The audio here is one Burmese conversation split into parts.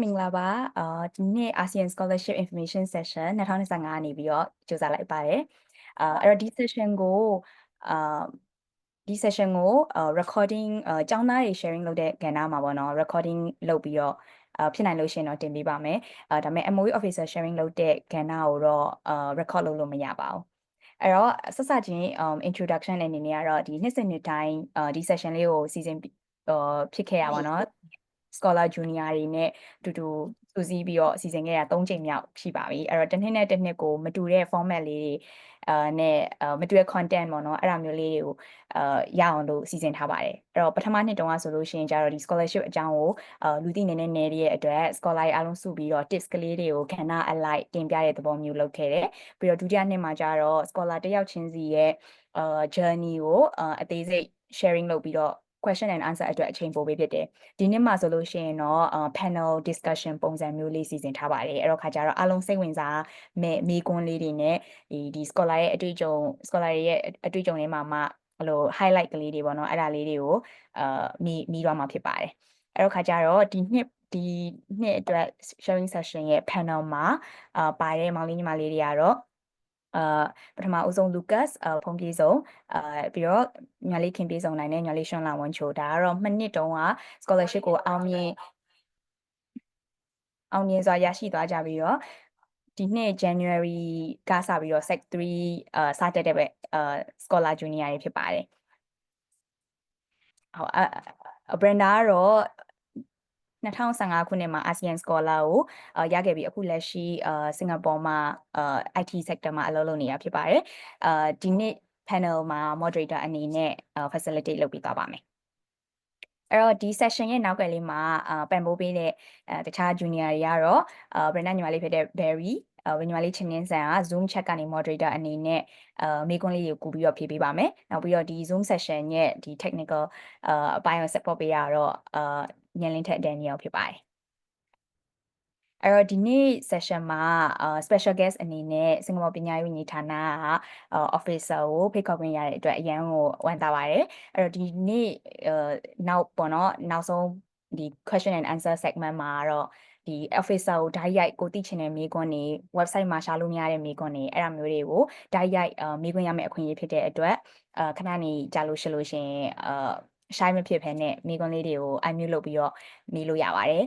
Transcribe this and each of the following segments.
မင်္ဂလာပါဒီနေ့ ASEAN Scholarship Information Session 2025နေပြီးတော့ကြိုးစားလိုက်ပါတယ်အဲ့တော့ဒီ session ကိုဒီ session ကို recording ကျောင်းသားတွေ sharing လုပ်တဲ့ကဏ္ဍမှာပေါ့နော် recording လုပ်ပြီးတော့ဖြစ်နိုင်လို့ရှိရင်တော့တင်ပေးပါမယ်ဒါပေမဲ့ MOE officer sharing လုပ်တဲ့ကဏ္ဍကိုတော့record လုပ်လို့မရပါဘူးအဲ့တော့ဆက်စချင်း introduction အနေနဲ့ကတော့ဒီနှစ်စဉ်နှစ်တိုင်းဒီ session လေးကိုစီစဉ်ဖြစ်ခဲ့ရပါတော့ Scholar Junior တွေနဲ့တူတူစူးစီးပြီးတော့စီစဉ်ခဲ့တာ3ချိန်မြောက်ရှိပါပြီအဲ့တော့တစ်နှစ်နဲ့တစ်နှစ်ကိုမတူတဲ့ format လေးတွေနဲ့မတူတဲ့ content ပေါ့နော်အဲ့ဒါမျိုးလေးတွေကိုရအောင်လို့စီစဉ်ထားပါတယ်အဲ့တော့ပထမနှစ်တုန်းကဆိုလို့ရှိရင်ကျတော့ဒီ scholarship အကြောင်းကိုလူသိနေနေတဲ့အတွက် scholar တွေအားလုံးစုပြီးတော့ tips ကလေးတွေကိုခဏအလိုက်တင်ပြတဲ့သဘောမျိုးလုပ်ခဲ့တယ်ပြီးတော့ဒုတိယနှစ်မှာကျတော့ scholar တစ်ယောက်ချင်းစီရဲ့journey ကိုအသေးစိတ် sharing လုပ်ပြီးတော့ question and answer အတွက်အချိန်ပိုပေးဖြစ်တယ်ဒီနေ့မှာဆိုလို့ရှိရင်တော့panel discussion ပုံစံမျိုးလေးစီစဉ်ထားပါတယ်အဲ့တော့ခါကျတော့အားလုံးစိတ်ဝင်စားမဲ့မေးခွန်းလေးတွေနဲ့ဒီ scholar ရဲ့အတွေ့အကြုံ scholar ရဲ့အတွေ့အကြုံတွေမှာမှအဲ့လို highlight ကလေးတွေပေါ့နော်အဲ့ဒါလေးတွေကိုမိသွားမှာဖြစ်ပါတယ်အဲ့တော့ခါကျတော့ဒီနှစ်အတွက် sharing session ရဲ့ panel မှာပါတဲ့မောင်လေးညီမလေးတွေကတော့ပထမဦးဆုံး Lucas ဖုန်ပြေဆုံးပြီးတော့ညီလေးခင်ပြေဆုံးနိုင်တဲ့ညီလေးရှွန်လာဝန်ချိုဒါကတော့2နှစ်တုန်းက scholarship ကိုအောင်မြင်စွာရရှိသွားကြပြီးတော့ဒီနှစ် January ကစပြီးတော့ Sec 3စတက်တဲ့ပဲscholar junior တွေဖြစ်ပါတယ်ဟုတ်Brenda ကတော့2015ခုနှစ်မှာ ASEAN Scholar ကိုရခဲ့ပြီးအခုလက်ရှိစင်ကာပူမှာIT sector မှာအလုပ်လုပ်နေတာဖြစ်ပါတယ်ဒီနေ့ panel မှာ moderator အနေနဲ့ facilitate လုပ်ပေးသွားပါမယ်အဲ့တော့ဒီ session ရဲ့နောက်ကလေးမှာပံ့ပိုးပေးတဲ့တခြား junior တွေကတော့Brenda ညီမလေးဖြစ်တဲ့ Berry ညီမလေးချင်းချင်းဆန်က Zoom chat ကနေ moderator အနေနဲ့မေးခွန်းလေးတွေကိုကူပြီးတော့ဖြေပေးပါမယ်နောက်ပြီးတော့ဒီ Zoom session ရဲ့ဒီ technical အပိုင်းကို support ပေးရတော့ညလင်းထက် Daniel ဖြစ်ပါတယ်အဲ့တော့ဒီနေ့ session မှာspecial guest အနေနဲ့စင်ကာပူပညာရေးဝန်ကြီးဌာနကofficer ကိုဖိတ်ခေါ်ခွင့်ရတဲ့အတွက်အရန်ကိုဝမ်းသာပါတယ်အဲ့တော့ဒီနေ့နောက်ပေါ့နော်နောက်ဆုံးဒီ question and answer segment မှာတော့ဒီ officer ကိုဓာတ်ရိုက်ကိုသိချင်တဲ့မေးခွန်းတွေ website မှာရှာလို့မရတဲ့မေးခွန်းတွေအဲ့ဒါမျိုးတွေကိုဓာတ်ရိုက်မေးခွန်းရမယ့်အခွင့်အရေးဖြစ်တဲ့အတွက်ခဏနေကြာလို့ရှိလို့ရှင်ရှိုင်းမဖြစ်ဖ ೇನೆ မိကွန်းလေးတွေကို unmute လုပ်ပြီးတော့မေးလို့ရပါတယ်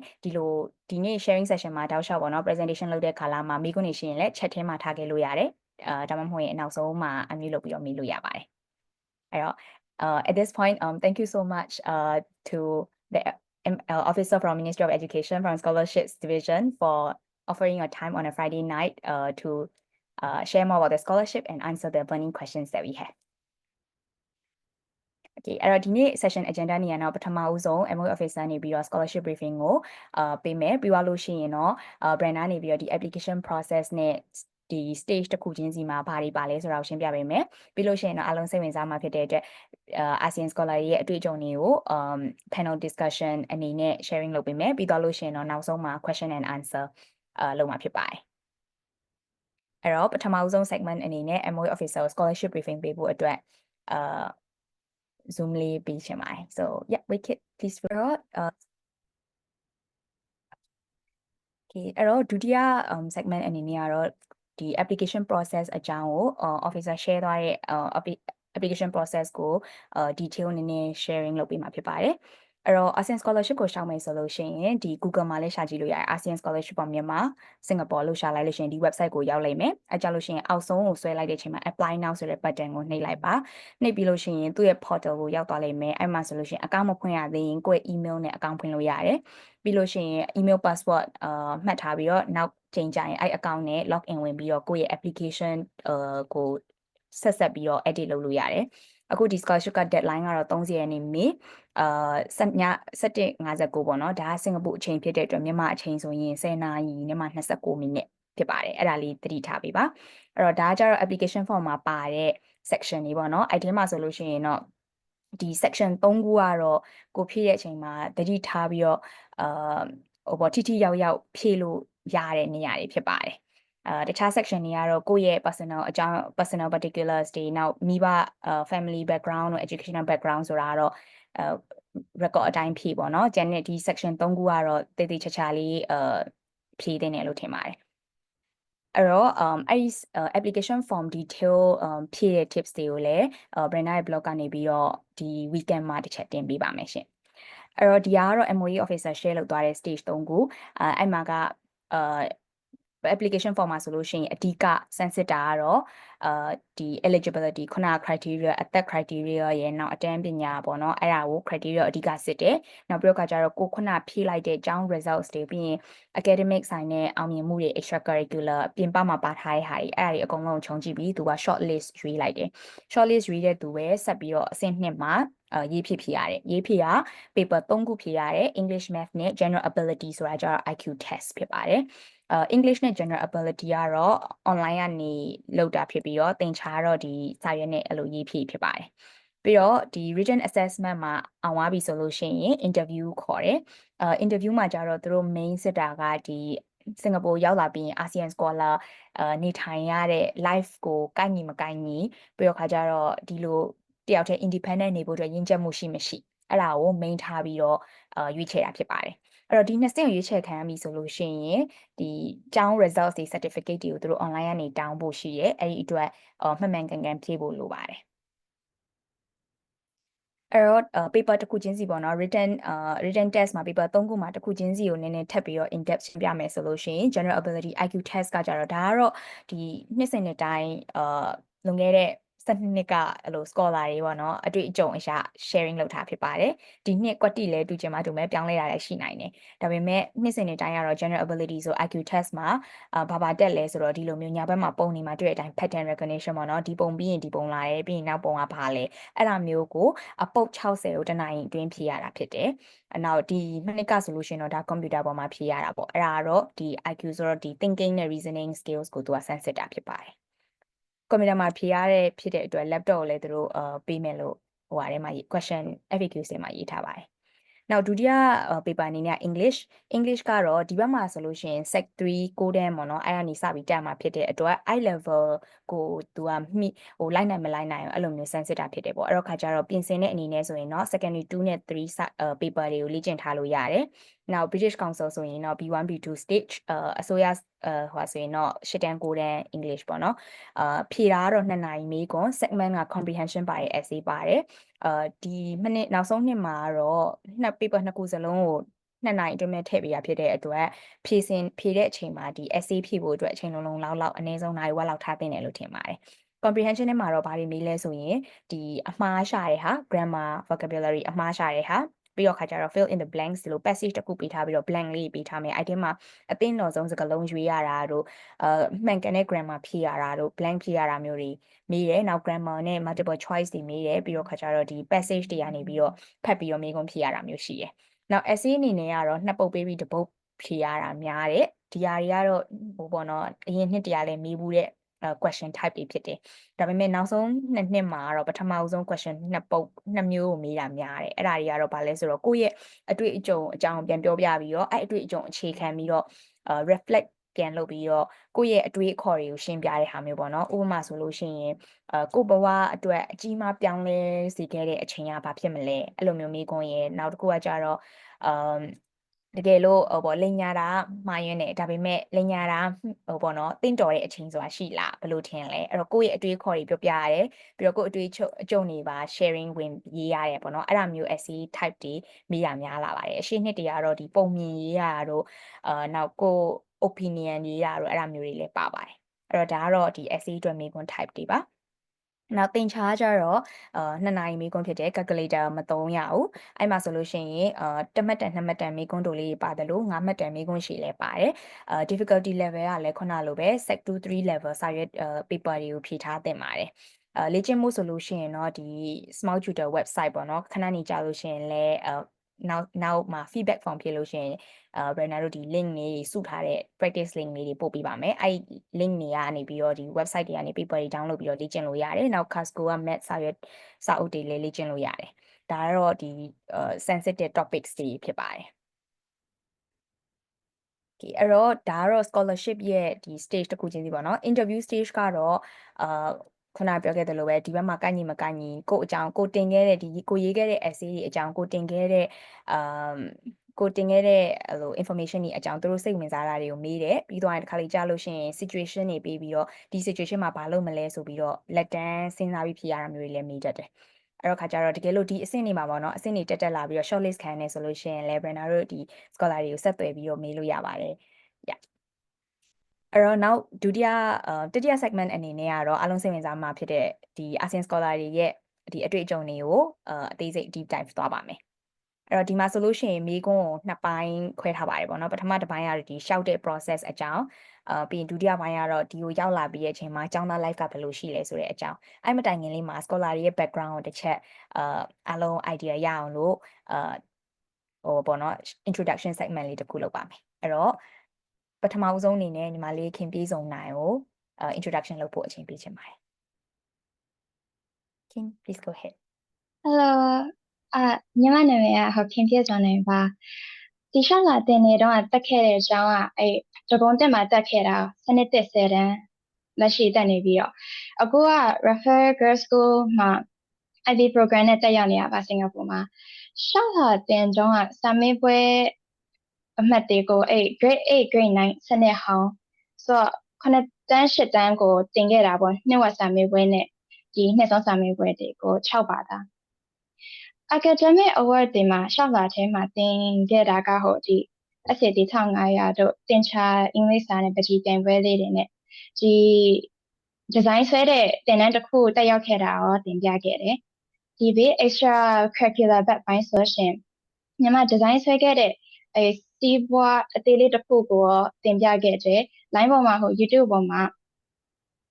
ဒီနေ့ sharing session မှာတောက်လျှောက်ပေါ့နော် presentation လုပ်တဲ့ခါလာမှာမိကွန်းနေရှိရင်လည်း chat ထဲမှာထားခဲ့လို့ရတယ်ဒါမှမဟုတ်ရင်နောက်ဆုံးမှာ unmute လုပ်ပြီးတော့မေးလို့ရပါတယ်အဲ့တော့at this point thank you so much to the officer from Ministry of Education from Scholarships Division for offering your time on a Friday night to share more about the scholarship and answer the burning questions that we have Okay အဲ့တော့ဒီနေ့ session agenda နေရာတော့ပထမဦးဆုံး MOE officer နေပြီးတော့ scholarship briefing ကိုပေးမယ်ပြီးသွားလို့ရှိရင်တော့brand နေပြီးတော့ဒီ application process နဲ့ဒီ stage တစ်ခုချင်းစီမှာဘာတွေပါလဲဆိုတာကိုရှင်းပြပေးမယ်ပြီးလို့ရှိရင်တော့အားလုံးစိတ်ဝင်စားမှာဖြစ်တဲ့အတွက်ASEAN Scholar ရဲ့အတွေ့အကြုံတွေကိုpanel discussion အနေနဲ့ sharing လုပ်ပေးမယ်ပြီးသွားလို့ရှိရင်တော့နောက်ဆုံးမှာ question and answer လုပ်မှာဖြစ်ပါတယ်အဲ့တော့ပထမဦးဆုံး segment အနေနဲ့ MOE officer scholarship briefing ပေးဖို့အတွက်Zoom လေးပေးချင်ပါတယ် so yeah Wicked please record okay အဲ့တော့ဒုတိယ segment အနေနဲ့ကတော့ဒီ application process အကြောင်းကိုofficer share သွားတဲ့ application process ကိုdetail နည်းနည်း sharing လုပ်ပေးမှာဖြစ်ပါတယ်အဲ့တော့ ASEAN Scholarship ကိုရှောက်မယ်ဆိုလို့ရှိရင်ဒီ Google မှာလည်းရှာကြည့်လို့ရတယ် ASEAN Scholarship ပေါ်မြန်မာစင်ကာပူလို့ရှာလိုက်လို့ရှိရင်ဒီ website ကိုရောက်လိမ့်မယ်အဲကြောင့်လို့ရှိရင်အောက်ဆုံးကိုဆွဲလိုက်တဲ့အချိန်မှာ apply now ဆိုတဲ့ button ကိုနှိပ်လိုက်ပါနှိပ်ပြီးလို့ရှိရင်သူ့ရဲ့ portal ကိုရောက်သွားလိမ့်မယ်အဲ့မှာဆိုလို့ရှိရင် account မဖွင့်ရသေးရင်ကိုယ့်ရဲ့ email နဲ့ account ဖွင့်လို့ရတယ်ပြီးလို့ရှိရင် email password မှတ်ထားပြီးတော့နောက်ချိန်ကျရင်အဲ့ account နဲ့ log in ဝင်ပြီးတော့ကိုယ့်ရဲ့ application ကိုဆက်ပြီးတော့ edit လုပ်လို့ရတယ်အခုဒီ scholarship က deadline ကတော့30ရက်နေ့မေ17:59ပေါ့နော်ဒါကစင်ကာပူအချိန်ဖြစ်တဲ့အတွက်မြန်မာအချိန်ဆိုရင်10နာရီနဲ့မှ29မိနစ်ဖြစ်ပါတယ်အဲ့ဒါလေးသတိထားပေးပါအဲ့တော့ဒါကကျတော့ application form မှာပါတဲ့ section တွေပေါ့နော်အဲ့ဒီမှာဆိုလို့ရှိရင်တော့ဒီ section 3ခုကတော့ကိုဖြည့်တဲ့အချိန်မှာသတိထားပြီးတော့ထိထိရောက်ရောက်ဖြည့်လို့ရတဲ့နေရာတွေဖြစ်ပါတယ်တခြား section တွေကတော့ကိုယ့်ရဲ့ personal particulars တွေနောက်မိဘfamily background တို့ educational background ဆိုတာကတော့ record အတိုင်းဖြည့်ပေါ့နော်ကျန်တဲ့ဒီ section 3ခုကတော့တည်တည်ချာချာလေးဖြည့်တင်တယ်လို့ထင်ပါတယ်အဲ့တော့အဲ့ဒီ application form detail ဖြည့်တဲ့ tips တွေကိုလည်း Brenda ရဲ့ blog ကနေပြီးတော့ဒီ weekend မှာတစ်ချက်တင်ပေးပါမယ်ရှင်အဲ့တော့ဒီကတော့ MOE officer share လုပ်သွားတဲ့ stage 3ခုအဲ့မှာကapplication form မှာဆိုလို့ရှိရင်အဓိက sensitive တာကတော့ဒီ eligibility ခုန criteria အသက် criteria ရဲ့နောက်အတန်းပညာပေါ့နော်အဲ့ဒါကို criteria အဓိကစစ်တယ်နောက်ပြီးတော့ကကြတော့ကိုခုနဖြည့်လိုက်တဲ့ကျောင်း results တွေပြီးရင် academic ဆိုင်တဲ့အောင်မြင်မှုတွေ extracurricular ပြင်ပမှာပါထားတဲ့ဟာတွေအဲ့ဒါတွေအကုန်လုံးခြုံကြည့်ပြီးသူက short list ရွေးလိုက်တယ် short list ရွေးတဲ့သူပဲဆက်ပြီးတော့အဆင့်2မှာရေးဖြည့်ရတယ်ရေးဖြည့်က paper 3ခုဖြည့်ရတယ် English Math နဲ့ General Ability ဆိုတာကျတော့ IQ test ဖြစ်ပါတယ်English နဲ့ General Ability ကတော့ online ကနေလုပ်တာဖြစ်ပြီးတော့သင်ချာတော့ဒီစာရွက်နဲ့အဲ့လိုရေးဖြည့်ဖြစ်ပါတယ်ပြီးတော့ဒီ written assessment မှာအောင်သွားပြီဆိုလို့ရှိရင် interview ခေါ်တယ်interview မှာကျတော့သူတို့ main စစ်တာကဒီစင်ကာပူရောက်လာပြီးရင် ASEAN Scholar နေထိုင်ရတဲ့ life ကိုကိုက်ညီမကိုက်ညီပြီးတော့ခါကျတော့ဒီလိုတယောက်တည်း independent နေဖို့အတွက်ရင်းချက်မှုရှိမရှိအဲ့ဒါကို main ထားပြီးတော့ရွေးချယ်တာဖြစ်ပါတယ်အဲ့တော့ဒီနှစ်ဆင့်ကိုရွေးချယ်ခံရပြီဆိုလို့ရှိရင်ဒီကျောင်း results တွေ certificate တွေကိုသူတို့ online ကနေတောင်းဖို့ရှိရဲအဲ့ဒီအတွက်မှန်မှန်ကန်ကန်ဖြည့်ဖို့လိုပါတယ်အဲ့တော့ paper တစ်ခုချင်းစီပေါ့နော် written test မှာ paper 3ခုမှာတစ်ခုချင်းစီကိုနည်းနည်းထပ်ပြီးတော့ in depth ရှင်းပြမယ်ဆိုလို့ရှိရင် general ability IQ test ကကြတော့ဒါကတော့ဒီနှစ်စဉ်နှစ်တိုင်းလွန်ခဲ့တဲ့12နှစ်ကအဲ့လို scholar တွေပေါ့နော်အတွေ့အကြုံအရာ sharing လုပ်ထားဖြစ်ပါတယ်ဒီနှစ်ကွက်တိလဲတူချင်မှတူမဲ့ပြောင်းလဲတာလည်းရှိနိုင်တယ်ဒါပေမဲ့နှစ်စဉ်နှစ်တိုင်းကတော့ general ability ဆို IQ test မှာဘာတက်လဲဆိုတော့ဒီလိုမျိုးညာဘက်မှာပုံနေမှာတွေ့တဲ့အတိုင်း pattern recognition ပေါ့နော်ဒီပုံပြီးရင်ဒီပုံလာတယ်ပြီးရင်နောက်ပုံကဘာလဲအဲ့ဒါမျိုးကိုအပုတ်60ကိုတစ်နိုင်အတွင်းဖြည့်ရတာဖြစ်တယ်နောက်ဒီမနစ်ကဆိုလို့ရှိရင်တော့ဒါ computer ပေါ်မှာဖြည့်ရတာပေါ့အဲ့ဒါကတော့ဒီ IQ ဆိုတော့ဒီ thinking နဲ့ reasoning skills ကိုသူက sensitive တာဖြစ်ပါတယ်ကွန်ပျူတာမှာဖြေရတဲ့ဖြစ်တဲ့အတွက် laptop ကိုလည်းသူတို့ပေးမယ်လို့ဟိုဟာထဲမှာ question FAQs တွေမှာရေးထားပါတယ်နောက်ဒုတိယ paper အနေနဲ့ English ကတော့ဒီဘက်မှာဆိုလို့ရှိရင် Sec 3 Codem ပေါ့နော်အဲ့ဒါနေစပြီးတက်မှာဖြစ်တဲ့အတွက် I level ကိုသူကမိဟိုလိုက်နိုင်မလိုက်နိုင်အဲ့လိုမျိုး sensitive ဖြစ်တယ်ပေါ့အဲ့တော့ခါကျတော့ပြင်ဆင်တဲ့အနေနဲ့ဆိုရင်တော့ secondary 2နဲ့3 paper တွေကိုလေ့ကျင့်ထားလို့ရတယ်နောက် British Council ဆိုရင်တော့ B1 B2 stage အစိုးရဟိုဆိုရင်တော့8တန်း9တန်း English ပေါ့နော်ဖြေတာကတော့2နာရီမေးခွန်း segment က comprehension ပါတယ် essay ပါတယ်ဒီမိနစ်နောက်ဆုံးနှစ်မှာတော့paper နှစ်ခုစလုံးကို2နာရီအတွင်းမဲ့ထည့်ပေးရဖြစ်တဲ့အတွက်ဖြေတဲ့အချိန်မှာဒီ essay ဖြည့်ဖို့အတွက်အချိန်လုံးလောက်အနည်းဆုံးနိုင်ဝက်လောက်ထားသင့်တယ်လို့ထင်ပါတယ် comprehension ထဲမှာတော့ဘာတွေမေးလဲဆိုရင်ဒီအမှားရှာတဲ့ဟာ grammar vocabulary အမှားရှာတဲ့ဟာပြီးတော့ခါကျတော့ fill in the blanks လို့ passage တစ်ခုပေးထားပြီးတော့ blank လေးပေးထားမယ်အဲ့ဒီမှာအသိတော်ဆုံးစကားလုံးရွေးရတာတို့မှန်ကန်တဲ့ grammar ဖြည့်ရတာတို့ blank ဖြည့်ရတာမျိုးတွေမေးတယ်နောက် grammar နဲ့ multiple choice တွေမေးတယ်ပြီးတော့ခါကျတော့ဒီ passage တွေကနေပြီးတော့ဖတ်ပြီးတော့မေးခွန်းဖြည့်ရတာမျိုးရှိတယ်နောက် essay အနေနဲ့ကတော့နှစ်ပုတ်ပေးပြီးတစ်ပုတ်ဖြည့်ရတာများတယ်ဒီဟာတွေကတော့ဟိုပေါ့နော်အရင်နှစ်တည်းကလည်းမေးဘူးတဲ့question type တွေဖြစ်တယ်ဒါပေမဲ့နောက်ဆုံးနှစ်မှာတော့ပထမဆုံး question နှစ်မျိုးကိုမေးတာများတယ်အဲ့ဒါတွေကတော့ဗာလဲဆိုတော့ကိုယ့်ရဲ့အတွေ့အကြုံအကြောင်းပြန်ပြောပြပြီးတော့အဲ့အတွေ့အကြုံအခြေခံပြီးတော့reflect ပြန်လုပ်ပြီးတော့ကိုယ့်ရဲ့အတွေးအခေါ်တွေကိုရှင်းပြတဲ့ဟာမျိုးပေါ့နော်ဥပမာဆိုလို့ရှိရင်ကိုယ့်ဘဝအတွက်အကြီးမားပြောင်းလဲစေခဲ့တဲ့အချိန်ကဘာဖြစ်မလဲအဲ့လိုမျိုးမေးခွန်းရဲ့နောက်တစ်ခုကကြတော့တကယ်လို့ဟိုပေါ့လိန်ညာတာမှားယွင်းတယ်ဒါပေမဲ့လိန်ညာတာဟိုပေါ့နော်တင့်တော်တဲ့အချိန်ဆိုတာရှိလားဘယ်လိုထင်လဲအဲ့တော့ကိုယ့်ရဲ့အတွေးခေါ်တွေပြောပြရတယ်ပြီးတော့ကိုယ့်အတွေးအကြုံတွေပါ sharing ဝင်ရေးရတယ်ပေါ့နော်အဲ့ဒါမျိုး essay type တွေမိရများလာပါတယ်အရှိနှစ်တွေကတော့ဒီပုံမြင်ရေးရတာတို့နောက်ကိုယ့် opinion ရေးရတာတို့အဲ့ဒါမျိုးတွေလည်းပါပါတယ်အဲ့တော့ဒါကတော့ဒီ essay အတွက်မေးခွန်း type တွေပါနောက်သင်ချာကြတော့2နာရီမေးခွန်းဖြစ်တယ် calculator မသုံးရဘူးအဲ့မှာဆိုလို့ရှိရင်1မှတ်တန်2မှတ်တန်မေးခွန်းတို့လေးပါတယ်လို့5မှတ်တန်မေးခွန်းရှည်လည်းပါတယ်difficulty level ကလည်းခုနလိုပဲ sec 2 3 level စာရွက်paper တွေကိုဖြည့်ထားသင့်ပါတယ်လေ့ကျင့်မှုဆိုလို့ရှိရင်တော့ဒီ small tutor website ပေါ့နော်ခဏနေကြလို့ရှိရင်လည်းနောက်မှာ feedback form ဖြည့်လို့ရှိရင်Brenda တို့ဒီ link လေးစုထားတဲ့ practice link လေးတွေပို့ပေးပါမယ်အဲ့ link တွေကနေပြီးတော့ဒီ website တွေကနေ paper တွေ download ပြီးတော့လေ့ကျင့်လို့ရတယ်နောက် Casco က math စာအုပ်တွေလည်းလေ့ကျင့်လို့ရတယ်ဒါကတော့ဒီ sensitive topics တွေဖြစ်ပါတယ်အဲ့တော့ဒါကတော့ scholarship ရဲ့ဒီ stage တစ်ခုချင်းစီပေါ့နော် interview stage ကတော့ ခုနပြောခဲ့သလိုပဲဒီဘက်မှာကိုက်ညီမကိုက်ညီကိုအကြောင်းကိုတင်ခဲ့တဲ့ဒီကိုရေးခဲ့တဲ့ essay တွေအကြောင်းကိုတင်ခဲ့တဲ့ကိုတင်ခဲ့တဲ့အဲ့လို information တွေအကြောင်းသူတို့စိတ်ဝင်စားတာတွေကိုမေးတယ်ပြီးတော့တစ်ခါလေကြားလို့ရှိရင် situation တွေပေးပြီးတော့ဒီ situation မှာဘာလုပ်မလဲဆိုပြီးတော့လက်တန်းစဉ်းစားပြီးဖြေရတာမျိုးတွေလည်းမေးတတ်တယ်အဲ့တော့ခါကျတော့တကယ်လို့ဒီအဆင့်တွေမှာပေါ့နော်အဆင့်တွေတက်လာပြီးတော့ shortlist ခံနေဆိုလို့ရှိရင်လည်း Brenda တို့ဒီ scholar တွေကိုဆက်သွယ်ပြီးတော့မေးလို့ရပါတယ် အဲ့တော့နောက်ဒုတိယတတိယ segment အနေနဲ့ကတော့အားလုံးစိတ်ဝင်စားမှာဖြစ်တဲ့ဒီ ASEAN scholar တွေရဲ့ဒီအတွေ့အကြုံတွေကိုအသေးစိတ် deep dive သွားပါမယ်အဲ့တော့ဒီမှာဆိုလို့ရှိရင်မိကွန်းကိုနှစ်ပိုင်းခွဲထားပါတယ်ပေါ့နော်ပထမတစ်ပိုင်းကတော့ဒီရှောက်တဲ့ process အကြောင်းပြီးရင်ဒုတိယပိုင်းကတော့ဒီကိုရောက်လာပြီးတဲ့အချိန်မှာကျောင်းသား life ကဘယ်လိုရှိလဲဆိုတဲ့အကြောင်းအဲ့မတိုင်ခင်လေးမှာ scholar တွေရဲ့ background ကိုတစ်ချက်အားလုံး idea ရအောင်လို့ဟိုပေါ့နော် introduction segment လေးတစ်ခုလုပ်ပါမယ်အဲ့တော့ပထမဦးဆုံးအနေနဲ့ညီမလေးခင်ပြေးစုံနိုင်ကိုintroduction လုပ်ဖို့အချိန်ပေးချင်ပါတယ် Kim please go ahead Hello ညီမနာမည်ကခင်ပြေးစုံနိုင်ပါဒီရှောက်လာတင်နေတော့တက်ခဲ့တဲ့အကြောင်းကအဲ့ဒဂုံတက်မှာတက်ခဲ့တာစနစ်တက်10တန်းလက်ရှိတက်နေပြီးတော့အခုက Rafael Girls School မှာ IB program နဲ့တက်ရောက်နေရပါစင်ကာပူမှာရှောက်လာတင်တော့စာမေးပွဲအမှတ်တွေကိုအဲ့ grade 8 grade 9စနစ်ဟောင်းဆိုတော့9တန်း10တန်းကိုတင်ခဲ့တာပေါ့နှစ်ဝက်စာမေးပွဲနဲ့ဒီနှစ်ဆုံးစာမေးပွဲတွေကို6ပါတာ academic award တွေမှာရှောက်လာထဲမှာတင်ခဲ့တာကဟိုဒီ SAT 1500တို့တင်ချာအင်္ဂလိပ်စာနဲ့ပကြီးပြိုင်ပွဲလေးတွေနဲ့ဒီ design ဆွဲတဲ့တင်တန်းတစ်ခုတက်ရောက်ခဲ့တာရောတင်ပြခဲ့တယ်ဒီဘေး extra curricular ဘက်ပိုင်းဆိုရှင်ညီမ design ဆွဲခဲ့တဲ့အဲစီးပွားအသေးလေးတစ်ခုကိုတင်ပြခဲ့တယ် line ပေါ်မှာဟို YouTube ပေါ်မှာ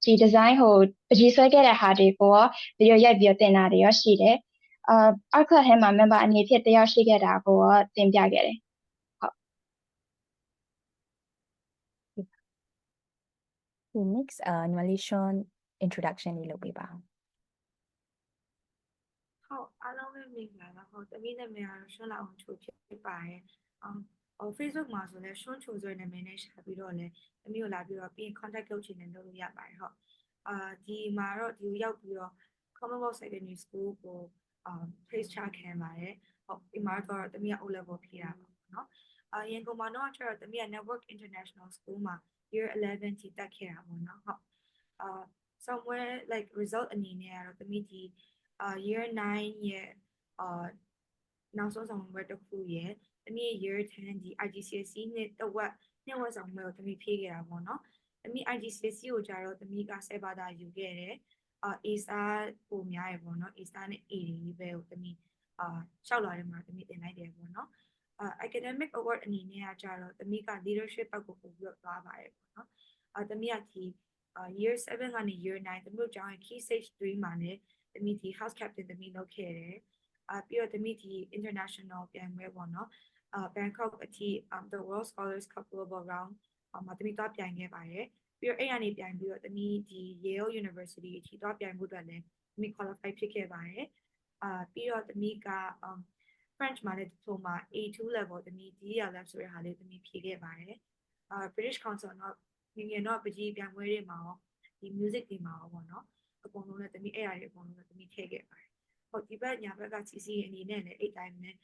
ဒီ design ဟိုပကြီးဆွဲခဲ့တဲ့ဟာတွေကိုဗီဒီယိုရိုက်ပြီးတင်တာတွေရောရှိတယ်art club ထဲမှာ member အနေဖြင့်တယောက်ရှိခဲ့တာကိုတင်ပြခဲ့တယ်ဟုတ် next ညီမလေး Sean introduction လေးလုပ်ပေးပါဟုတ်အားလုံးပဲမင်္ဂလာပါဟုတ်တမီးနာမည်ကတော့ Sean လာအောင်ချိုဖြစ်ပါတယ်Facebook မှာဆိုလဲ Sean ချိုဆိုတဲ့နာမည်နဲ့ရှာပြီးတော့လဲတမီးကိုလာပြီးတော့ပြီးရင် contact လုပ်ချင်တယ်လုပ်လို့ရပါတယ်ဟုတ်ဒီမှာတော့ဒီကိုရောက်ပြီးတော့ Commonwealth Secondary School ကိုplace ချခံပါတယ်ဟုတ်ဒီမှာတော့တမီးက O level ဖြေတာပါနော်ရန်ကုန်မှာတော့ကျတော့တမီးက Network International School မှာ year 11ထိတက်ခဲ့တာပေါ့နော်ဟုတ်somewhere like result အနေနဲ့ကတော့တမီးဒီyear 9ရဲ့နောက်ဆုံးဆောင်ပွဲတစ်ခုရဲ့တမီး year 10ဒီ IGCSE နဲ့တဝက်နှစ်ဝက်ဆောင်ပွဲကိုတမီးဖြေခဲ့တာပေါ့နော်တမီး IGCSE ကိုကြတော့တမီးက10ဘာသာယူခဲ့တယ်A star ပုံများရပေါ့နော် A star နဲ့ A တွေပဲကိုတမီးရှောက်လာတယ်မှာတမီးတင်လိုက်တယ်ပေါ့နော်academic award အနေနဲ့ကကြတော့တမီးက leadership ဘက်ကိုပို့ပြီးတော့သွားပါတယ်ပေါ့နော်တမီးကဒီyear 7ကနေ year 9တမီးကျောင်းရဲ့ key stage 3မှာလည်းတမီးဒီ house captain တမီးလုပ်ခဲ့တယ်ပြီးတော့တမီးဒီ international ပြိုင်ပွဲပေါ့နော်Bangkok အထိ the World Scholars Cup Global Round မှာတမီးသွားပြိုင်ခဲ့ပါတယ်ပြီးတော့အဲ့ရနေပြိုင်ပြီးတော့တမီးဒီ Yale University အထိသွားပြိုင်ဖို့အတွက်လည်းတမီး qualify ဖြစ်ခဲ့ပါတယ်ပြီးတော့တမီးကFrench မှာလည်း diploma A2 level တမီး DELF ဆိုတဲ့ဟာလေးတမီးဖြေခဲ့ပါတယ်British Council တော့ငယ်တော့ပကြီးပြိုင်ပွဲတွေမှာရောဒီ music တွေမှာရောပေါ့နော်အကုန်လုံးလည်းတမီးအဲ့အရာတွေအကုန်လုံးလည်းတမီးထည့်ခဲ့ပါတယ်ဟုတ်ဒီဘက်ညာဘက်က CC အနေနဲ့လည်းအဲ့တိုင်းနဲ့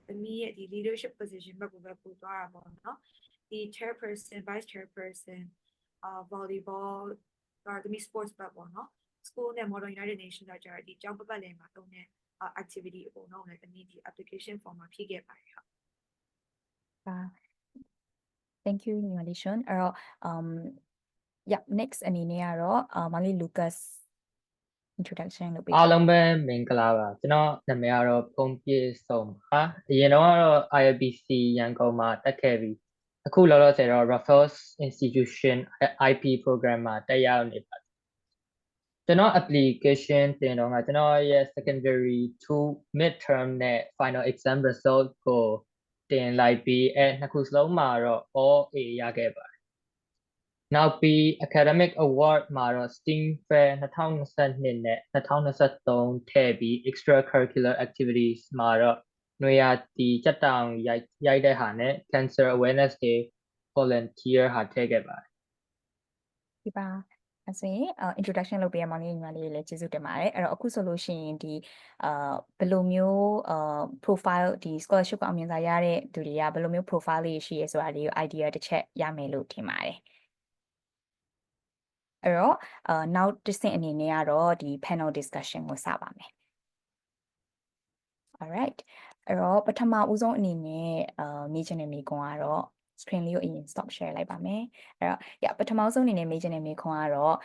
တမီးရဲ့ဒီ leadership position ဘက်ကိုပဲပို့သွားတာပေါ့နော်ဒီ chairperson vice chairperson volleyball တမီး sports ဘက်ပေါ့နော် school နဲ့ Model United Nations ကကြတော့ဒီကျောင်းပတ်လည်မှာတုံးတဲ့ activity အကုန်လုံးလည်းတမီးဒီ application form မှာဖြည့်ခဲ့ပါတယ်ဟုတ်Thank you ညီမလေး Sean အဲ့တော့yeah next အနေနဲ့ကတော့မောင်လေး Lucas introduction လုပ်ပေးအားလုံးပဲမင်္ဂလာပါကျွန်တော်နာမည်ကတော့ဖုံပြေဆုံးပါအရင်တော့ကတော့ IBC ရန်ကုန်မှာတက်ခဲ့ပြီးအခုလောလောဆယ်တော့ Raffles Institution IP program မှာတက်ရောက်နေပါတယ်ကျွန်တော် application တင်တော့ကကျွန်တော်ရဲ့ secondary 2 midterm နဲ့ final exam result ကိုတင်လိုက်ပြီးနှစ်ခုစလုံးမှာတော့ all A ရခဲ့ပါတယ်နောက်ပြီး academic award မှာတော့ STEAM Fair 2022နဲ့2023ထည့်ပြီး extracurricular activities မှာတော့နွေရာသီကြက်တောင်ရိုက်တဲ့ဟာနဲ့ Cancer Awareness Day volunteer ဟာထည့်ခဲ့ပါတယ်ဒီပါ အဲ့ဆိုရင်introduction လုပ်ပေးရမောင်လေးညီမလေးတွေလည်းကျေးဇူးတင်ပါတယ်အဲ့တော့အခုဆိုလို့ရှိရင်ဒီဘယ်လိုမျိုးprofile ဒီ scholarship ကိုအောင်မြင်စာရတဲ့သူတွေကဘယ်လိုမျိုး profile လေးရှိရဲဆိုတာလေးကို idea တစ်ချက်ရမယ်လို့ထင်ပါတယ်အဲ့တော့နောက်တစ်ဆင့်အနေနဲ့ကတော့ဒီ panel discussion ကိုစပါမယ် alright အဲ့တော့ပထမဦးဆုံးအနေနဲ့မေးချင်တဲ့မေးခွန်းကတော့ screen လေးကိုအရင် stop share လိုက်ပါမယ်အဲ့တော့ပထမဆုံးအနေနဲ့မေးချင်တဲ့မေးခွန်းကတော့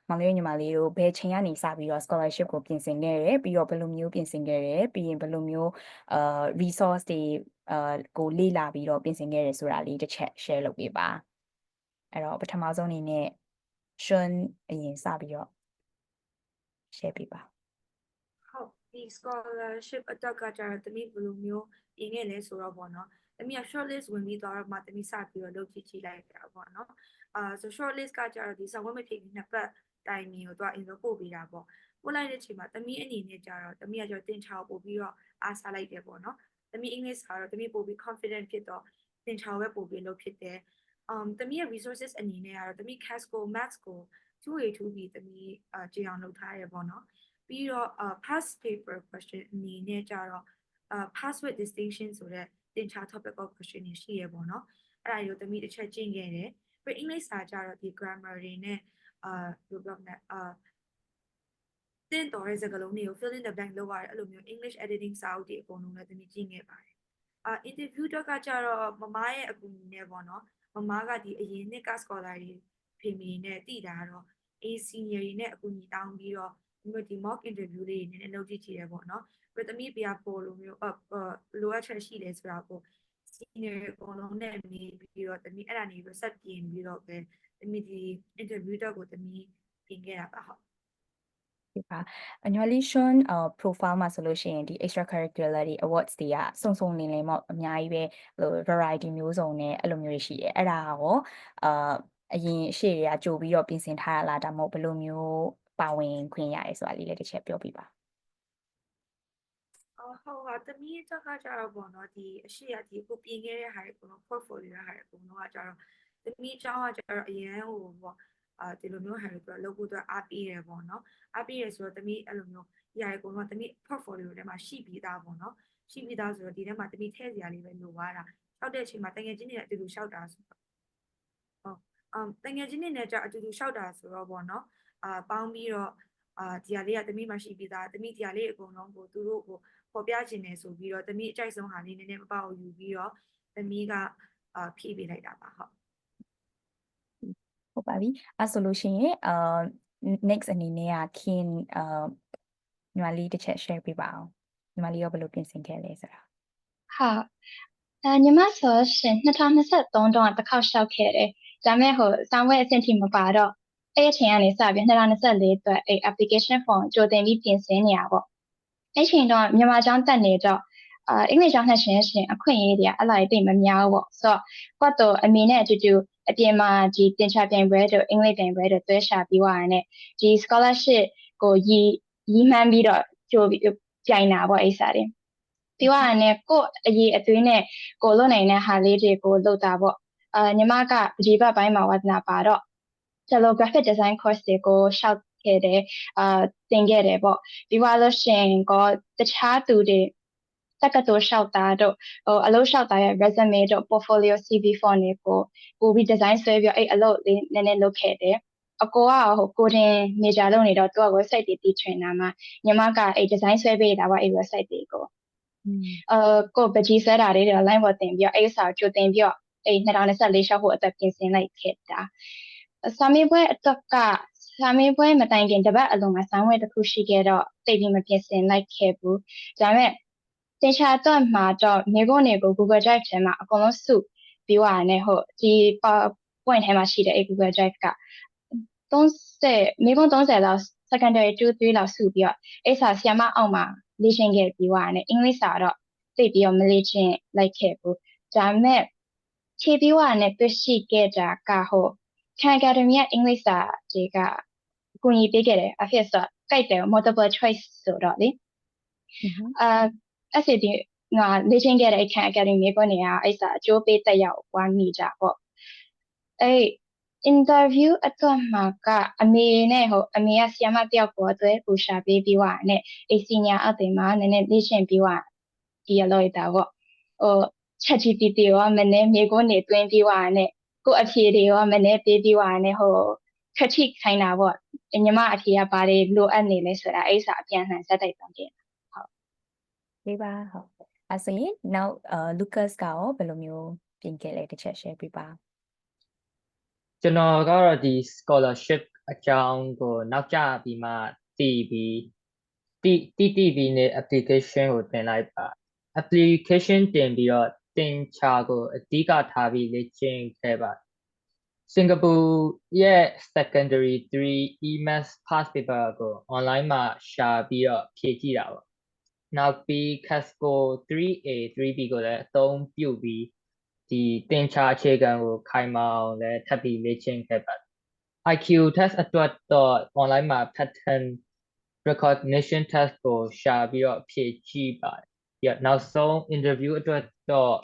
မောင်လေးညီမလေးတို့ဘယ်ချိန်ကနေစပြီးတော့ scholarship ကိုပြင်ဆင်ခဲ့တယ်ပြီးတော့ဘယ်လိုမျိုးပြင်ဆင်ခဲ့တယ်ပြီးရင်ဘယ်လိုမျိုးresource တွေကိုလေ့လာပြီးတော့ပြင်ဆင်ခဲ့တယ်ဆိုတာလေးတစ်ချက် share လုပ်ပေးပါအဲ့တော့ပထမဆုံးအနေနဲ့ရှင်အရင်စပြီးတော့ share ပေးပါ ဟုတ်ဒီ scholarship အတက်ကကြတော့တမီးဘယ်လိုမျိုးပြင်ခဲ့လဲဆိုတော့ပေါ့နော်တမီးက short list ဝင်ပြီးတော့မှတမီးစပြီးတော့လုပ်ကြည့်လိုက်တာပေါ့နော်so short list ကကြတော့ဒီစာဝတ်မဖြစ်ပြီးနှစ်ပတ်တိုင်မီကိုတော့ info ပို့ပေးတာပေါ့ပို့လိုက်တဲ့အချိန်မှာတမီးအနေနဲ့ကြတော့တမီးကကြောတင်ချောက်ပို့ပြီးတော့အားစားလိုက်တယ်ပေါ့နော်တမီး English ကတော့တမီးပို့ပြီး confident ဖြစ်တော့တင်ချောက်ပဲပို့ပြီးလုပ်ဖြစ်တယ်တမီးရဲ့ resources အနေနဲ့ကတော့တမီး CAS ကို Maths ကို 2A 2B တမီးကြည့်အောင်လုပ်ထားရပေါ့နော်ပြီးတော့ past paper question အနေနဲ့ကြတော့past with distinction ဆိုတဲ့သင်္ချာ topical question တွေရှိရပေါ့နော်အဲ့ဒါတွေကိုတမီးတစ်ချက်ကျင့်ခဲ့တယ်ပြီး English စာကြတော့ဒီ grammar တွေနဲ့ဘယ်လိုပြောမလဲတင်တော်တဲ့စကားလုံးတွေကို fill in the blank လုပ်ရတယ်အဲ့လိုမျိုး English editing စာအုပ်တွေအကုန်လုံးလည်းတမီးကျင့်ခဲ့ပါတယ်interview တော့ကကြတော့မမရဲ့အကူအညီနဲ့ပေါ့နော်မမကဒီအရင်နှစ်က scholar တွေဖေမီနဲ့တည်တာတော့ senior တွေနဲ့အကူအညီတောင်းပြီးတော့ဒီ mock interview လေးတွေနည်းနည်းလုပ်ကြည့်ကြတယ်ပေါ့နော်ပြီးတော့တမီးပြပေါ်လိုမျိုးလိုအပ်ချက်ရှိလဲဆိုတာကို senior အကုန်လုံးနဲ့နေပြီးတော့တမီးအဲ့ဒါနေပြီး set ပြင်ပြီးတော့ပဲတမီးဒီ interview တော့ကိုတမီးပြင်ခဲ့တာပါဟုတ်ဒီပါအညွှန်လေးရှင်profile မှာဆိုလို့ရှိရင်ဒီ extracurricular တွေ awards တွေကစုံစုံလင်လင်ပေါ့အများကြီးပဲဟို variety မျိုးစုံနဲ့အဲ့လိုမျိုးတွေရှိတယ်အဲ့ဒါရောအရင်ရှေ့တွေကကြိုပြီးတော့ပြင်ဆင်ထားရလားဒါမှမဟုတ်ဘယ်လိုမျိုးပါဝင်ခွင့်ရတယ်ဆိုတာလေးလည်းတစ်ချက်ပြောပြပါဟုတ်ပါတမီးတက်ကကြတော့ပေါ့နော်ဒီအရှိရဒီကိုပြင်ခဲ့တဲ့ဟာတွေပေါ့နော် portfolio ဟာတွေအကုန်လုံးကကြတော့တမီးအကြောင်းကကြတော့အရင်ဟိုပေါ့ဒီလိုမျိုးဟာတွေတော့လုပ်ဖို့တော့အားပေးရပေါ့နော်အားပေးရဆိုတော့တမီးအဲ့လိုမျိုးဒီဟာတွေအကုန်လုံးတမီး portfolio ထဲမှာရှိပြီးသားပေါ့နော်ရှိပြီးသားဆိုတော့ဒီထဲမှာတမီးထည့်စရာလေးပဲလိုသွားတာရှောက်တဲ့အချိန်မှာတကယ်ချင်းနေအတူတူရှောက်တာဆိုတော့တကယ်ချင်းနေကြအတူတူရှောက်တာဆိုတော့ပေါ့နော်ပေါင်းပြီးတော့ဒီဟာလေးကတမီးမှာရှိပြီးသားတမီးဒီဟာလေးအကုန်လုံးကိုသူတို့ကိုပေါ်ပြခြင်းနေဆိုပြီးတော့တမီးအကြိုက်ဆုံးဟာလေးနည်းနည်းမပေါ့ယူပြီးတော့တမီးကဖြည့်ပေးလိုက်တာပါဟုတ်ပါပြီအဲ့ဆိုလို့ရှိရင်next အနေနဲ့ကခင်ညီမလေးတစ်ချက် share ပေးပါအောင်ညီမလေးရောဘယ်လိုပြင်ဆင်ခဲ့လဲဆိုတာဟုတ်ညီမဆိုရှင်2023တုန်းကတစ်ခေါက်ရှောက်ခဲ့တယ်ဒါမဲ့ဟိုစာဝဲအဆင့်ထိမပါတော့အဲ့အချိန်ကနေစပြီး2024အတွက်အဲ့ application form ကြိုတင်ပြီးပြင်ဆင်နေရပေါ့အဲ့ချိန်တော့မြန်မာကျောင်းတက်နေတော့အင်္ဂလိပ်ကျောင်းနဲ့ရှင်အခွင့်အရေးတွေကအဲ့လိုက်တိတ်မများဘူးပေါ့ဆိုတော့ကွတ်တော့အမေနဲ့အတူတူအပြင်မှာဒီတင်ချပြိုင်ပွဲတို့အင်္ဂလိပ်ပြိုင်ပွဲတို့သွဲရှာပြီးသွားရတယ်ဒီ scholarship ကိုရီမှန်းပြီးတော့ကြိုပြီးပြိုင်တာပေါ့အဲ့စားတွေပြီးသွားရတယ်ကိုအရေးအသွေးနဲ့ကိုလွတ်နိုင်တဲ့ဟာလေးတွေကိုလုပ်တာပေါ့ညီမကဒီဘက်ပိုင်းမှာဝါသနာပါတော့ Cello graphic design course တွေကိုရှောက်ခဲ့တယ်သင်ခဲ့တယ်ပေါ့ပြီးသွားလို့ရှိရင်ក៏တခြားသူတွေတက္ကသိုလ်လျှောက်တာတို့ဟိုအလုပ်လျှောက်တာရဲ့ resume တို့ portfolio CV form တွေကိုပို့ပြီး design ဆွဲပြီးအဲ့အလုပ်လေးနည်းနည်းလုပ်ခဲ့တယ်အကိုကဟိုကိုတင် major လုပ်နေတော့သူက website တွေတီးထွင်တာမှာညီမကအဲ့ design ဆွဲပေးတာပေါ့အဲ့ website တွေကိုကိုပကြီးဆွဲတာလေးတွေ line ပေါ်တင်ပြီးအဲ့စာကြိုတင်ပြီးတော့အဲ့2024ရှောက်ဖို့အတွက်ပြင်ဆင်လိုက်ခဲ့တာစာမေးပွဲအတွက်ကစာမေးပွဲမတိုင်ခင်တပတ်အလုံးမှာဆောင်းဝဲတစ်ခုရှိခဲ့တော့တိတ်ပြီးမပြင်ဆင်လိုက်ခဲ့ဘူးဒါပေမဲ့တင်ချာတော့မှာတော့မိဘတွေကို Google Drive ထဲမှာအကုန်လုံးစုပြီးသွားတယ်ဟုတ်ဒီ PowerPoint ထဲမှာရှိတဲ့အဲ့ Google Drive က30မိဘ30လောက် secondary 2 3လောက်စုပြီးတော့အဲ့စာဆီယမအောက်မှာလေ့ကျင့်ခဲ့ပြီးသွားတယ်အင်္ဂလိပ်စာတော့သိပြီးတော့မလေ့ကျင့်လိုက်ခဲ့ဘူးဒါပေမဲ့ခြေပြီးသွားတယ်တွေ့ရှိခဲ့တာကဟုတ်Khan Academy ရဲ့ English စာတွေကအကူအညီပေးခဲ့တယ်အဖြစ်ဆိုတော့ကြိုက်တယ် multiple choice ဆိုတော့လေSAT ငါလေ့ကျင့်ခဲ့တဲ့ Khan Academy ကိုနေရအဲ့စာအကျိုးပေးတက်ရောက်သွားမိကြပေါ့အဲ့ interview အတွက်မှာကအမေနဲ့အမေကဆီယမတယောက်ပေါ်အတွက်ကိုရှာပေးပြီးွားနဲ့အေး senior အတင်မှာနည်းနည်းလေ့ကျင့်ပြီးွားဒီရလို့တာပေါ့ChatGPT ရောမနေ့မြေကိုနေတွင်းပြီးွားနဲ့ကိုအဖြေတွေရောမနေ့ပေးပြီးွားနဲ့ခက်ထိခိုင်းတာပေါ့ညီမအဖြေကဘာတွေလိုအပ်နေလဲဆိုတာအဲ့စာအပြန်လှန်စက်တိုက်တောင်းတင် ပေးပါဟုတ်အဲ့ဆိုရင်နောက်Lucas ကရောဘယ်လိုမျိုးပြင်ခဲ့လဲတစ်ချက် share ပေးပါ ကျွန်တော်ကတော့ဒီ scholarship အကြောင်းကိုနောက်ကျပြီးမှသိပြီးနေ application ကိုတင်လိုက်ပါ application တင်ပြီးတော့တင်ချာကိုအဓိကထားပြီးလေ့ကျင့်ခဲ့ပါစင်ကာပူရဲ့ secondary 3 EMAS past paper ကို online မှာရှာပြီးတော့ဖြည့်ကြည့်တာပေါ့နောက်ပြီး Casco 3A 3B ကိုလည်းအသုံးပြုပြီးဒီတင်ချာအခြေခံကိုခိုင်မာအောင်လည်းထပ်ပြီးလေ့ကျင့်ခဲ့ပါ IQ test အတွက်တော့ online မှာ pattern recognition test ကိုရှာပြီးတော့ဖြည့်ကြည့်ပါတယ်နောက်ဆုံး interview အတွက်တော့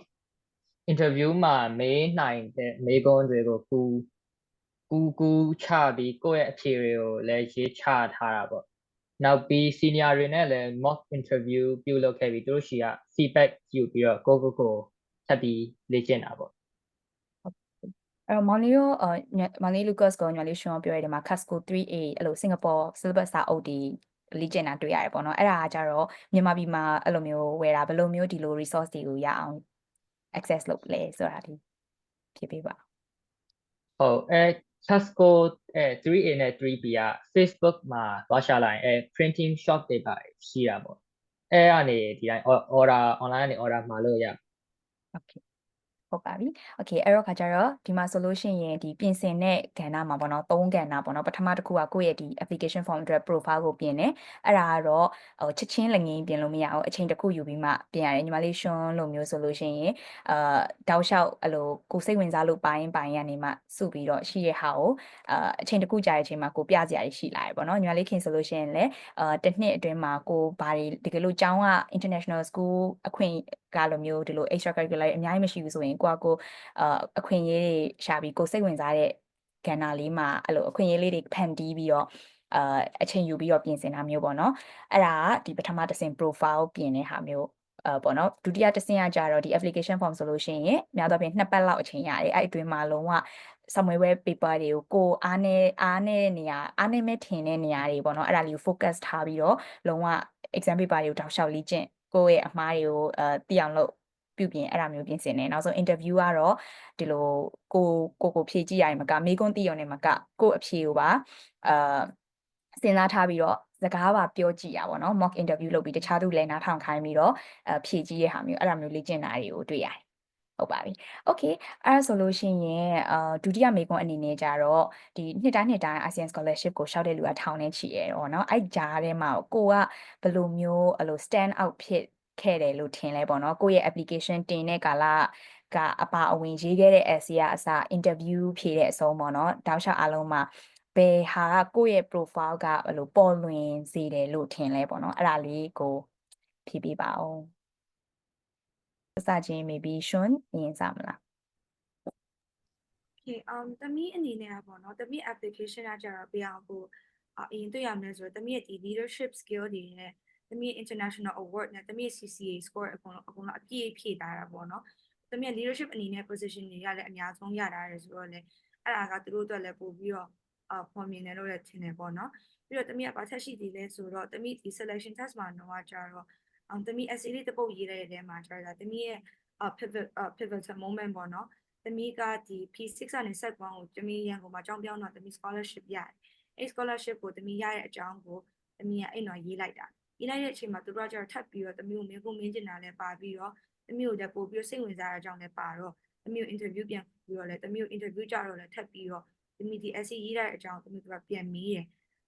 interview မှာမေးနိုင်တဲ့မေးခွန်းတွေကိုကူချပြီးကိုယ့်ရဲ့အဖြေတွေကိုလည်းရေးချထားတာပေါ့နောက်ပြီး senior တွေနဲ့လည်း mock interview ပြုလုပ်ခဲ့ပြီးသူတို့ရှိက feedback ယူပြီးတော့ကိုထပ်ပြီးလေ့ကျင့်တာပေါ့အဲ့တော့မောင်လေးရောမောင်လေး Lucas ကိုညီမလေးရှင်းပြောရတဲ့မှာ Casco 3A အဲ့လို Singapore syllabus စာအုပ်ဒီလေ့ကျင့်တာတွေ့ရတယ်ပေါ့နော်အဲ့ဒါကကြတော့မြန်မာပြည်မှာအဲ့လိုမျိုးဝယ်တာဘယ်လိုမျိုးဒီလို resource တွေကိုရအောင် access လုပ်လဲဆိုတာဒီဖြစ်ပေးပါဟုတ်Casco 3A နဲ့ 3B က Facebook မှာသွားရှာလိုက်ရင်printing shop တွေပါရှိတာပေါ့အဲ့ကနေဒီတိုင်း order online ကနေ order မှာလို့ရ Okayဟုတ်ပါပြီ။ Okay အဲ့တော့ခါကျတော့ဒီမှာဆိုလို့ရှိရင်ဒီပြင်ဆင်တဲ့ကဏ္ဍမှာပေါ့နော်3ကဏ္ဍပေါ့နော်ပထမတစ်ခုကကိုယ့်ရဲ့ဒီ application form အတွက် profile ကိုပြင်တယ်။အဲ့ဒါကတော့ချက်ချင်းလက်ငင်းပြင်လို့မရအောင်အချိန်တစ်ခုယူပြီးမှပြင်ရတယ်ညီမလေးရှွန်းလိုမျိုးဆိုလို့ရှိရင်တောက်လျှောက်အဲ့လိုကိုစိတ်ဝင်စားလို့ပိုင်းကနေမှစုပြီးတော့ရှိရဲ့ဟာကိုအချိန်တစ်ခုကြာတဲ့အချိန်မှာကိုပြစရာရှိလာတယ်ပေါ့နော်ညီမလေးခင်ဆိုလို့ရှိရင်လည်းတစ်နှစ်အတွင်းမှာကိုဘာတွေတကယ်လို့ကျောင်းက international school အခွင့်ကလိုမျိုးဒီလို extracurricular အများကြီးမရှိဘူးဆိုရင်ကိုကအခွင့်အရေးတွေရှာပြီးကိုစိတ်ဝင်စားတဲ့ကဏ္ဍလေးမှာအဲ့လိုအခွင့်အရေးလေးတွေဖန်တီးပြီးတော့အချိန်ယူပြီးတော့ပြင်ဆင်တာမျိုးပေါ့နော်အဲ့ဒါကဒီပထမတစ်ဆင့် profile ပြင်တဲ့ဟာမျိုးပေါ့နော်ဒုတိယတစ်ဆင့်ကကြတော့ဒီ application form ဆိုလို့ရှိရင်များသောအားဖြင့်2ပတ်လောက်အချိန်ရတယ်အဲ့အတွင်းမှာလုံးဝ somewhere web paper တွေကိုအားနဲ့နေရာအားနဲ့မဲ့ထင်တဲ့နေရာတွေပေါ့နော်အဲ့ဒါလေးကို focus ထားပြီးတော့လုံးဝ exam paper တွေကိုတောက်လျှောက်လေ့ကျင့်ကိုယ့်ရဲ့အမှားတွေကိုသိအောင်လုပ်ပြုပြင်အဲ့ဒါမျိုးပြင်ဆင်တယ်နောက်ဆုံး interview ကတော့ဒီလိုကိုဖြည့်ကြည့်ရရင်မကမေးခွန်းသိရုံနဲ့မကကိုယ့်အဖြေကိုပါစဉ်းစားထားပြီးတော့စကားပါပြောကြည့်ရပါတော့ mock interview လုပ်ပြီးတခြားသူလည်းနားထောင်ခိုင်းပြီးတော့ဖြည့်ကြည့်ရတဲ့ဟာမျိုးအဲ့ဒါမျိုးလေ့ကျင့်တာတွေကိုတွေ့ရတယ်ဟုတ်ပါပြီ။ Okay အဲ့ဒါဆိုလို့ရှိရင်ဒုတိယမေးခွန်းအနေနဲ့ကြတော့ဒီနှစ်တိုင်းASEAN Scholarship ကိုရှောက်တဲ့လူကထောင်နဲ့ချီရဲတော့เนาะအဲ့ကြားထဲမှာကိုကဘယ်လိုမျိုးအဲ့လို stand out ဖြစ်ခဲ့တယ်လို့ထင်လဲပေါ့เนาะကိုယ့်ရဲ့ application တင်တဲ့ကာလကအပါအဝင်ရေးခဲ့တဲ့ essay ကအစ interview ဖြေတဲ့အဆုံးပေါ့เนาะတောက်လျှောက်အားလုံးမှာဘယ်ဟာကကိုယ့်ရဲ့ profile ကဘယ်လိုပေါ်လွင်စေတယ်လို့ထင်လဲပေါ့เนาะအဲ့ဒါလေးကိုဖြေပေးပါဦးစချင်း maybe ရှွန်းရင်စမလား Okay တမီးအနေနဲ့ပေါ့နော်တမီး application ကကြတော့ပြအောင်ကိုအရင်တွေ့ရမယ်ဆိုတော့တမီးရဲ့ဒီ leadership skill တွေနဲ့တမီး international award နဲ့တမီး CCA score အကုန်လုံးအပြည့်ဖြည့်ထားတာပေါ့နော်တမီး leadership အနေနဲ့ position တွေကလည်းအများဆုံးရတာရဆိုတော့လေအဲ့ဒါကသူတို့အတွက်လည်းပို့ပြီးတော့ပေါ်မြင်တယ်လို့လည်းထင်တယ်ပေါ့နော်ပြီးတော့တမီးကဘာချက်ရှိသေးလဲဆိုတော့တမီးဒီ selection test မှာတော့ကြတော့တမီး essay လေးတစ်ပုဒ်ရေးရတဲ့မှာကြတော့တမီးရဲ့ pivotal moment ပေါ့နော်တမီးကဒီ P6 ကနေဆက်ကွန်းကိုတမီးရန်ကုန်မှာကျောင်းပြောင်းတော့တမီး scholarship ရတယ်အဲ့ scholarship ကိုတမီးရတဲ့အကြောင်းကိုတမီးကအဲ့တော့ရေးလိုက်တာရေးလိုက်တဲ့အချိန်မှာသူတို့ကကျတော့ထပ်ပြီးတော့တမီးကိုမင်းကျင်တာလည်းပါပြီးတော့တမီးကိုလည်းပို့ပြီးစိတ်ဝင်စားတဲ့အကြောင်းလည်းပါတော့တမီးကို interview ပြန်ပြီးတော့လည်းတမီးကို interview ကြတော့လည်းထပ်ပြီးတော့တမီးဒီ essay ရေးတဲ့အကြောင်းတမီးကပြန်မေးတယ်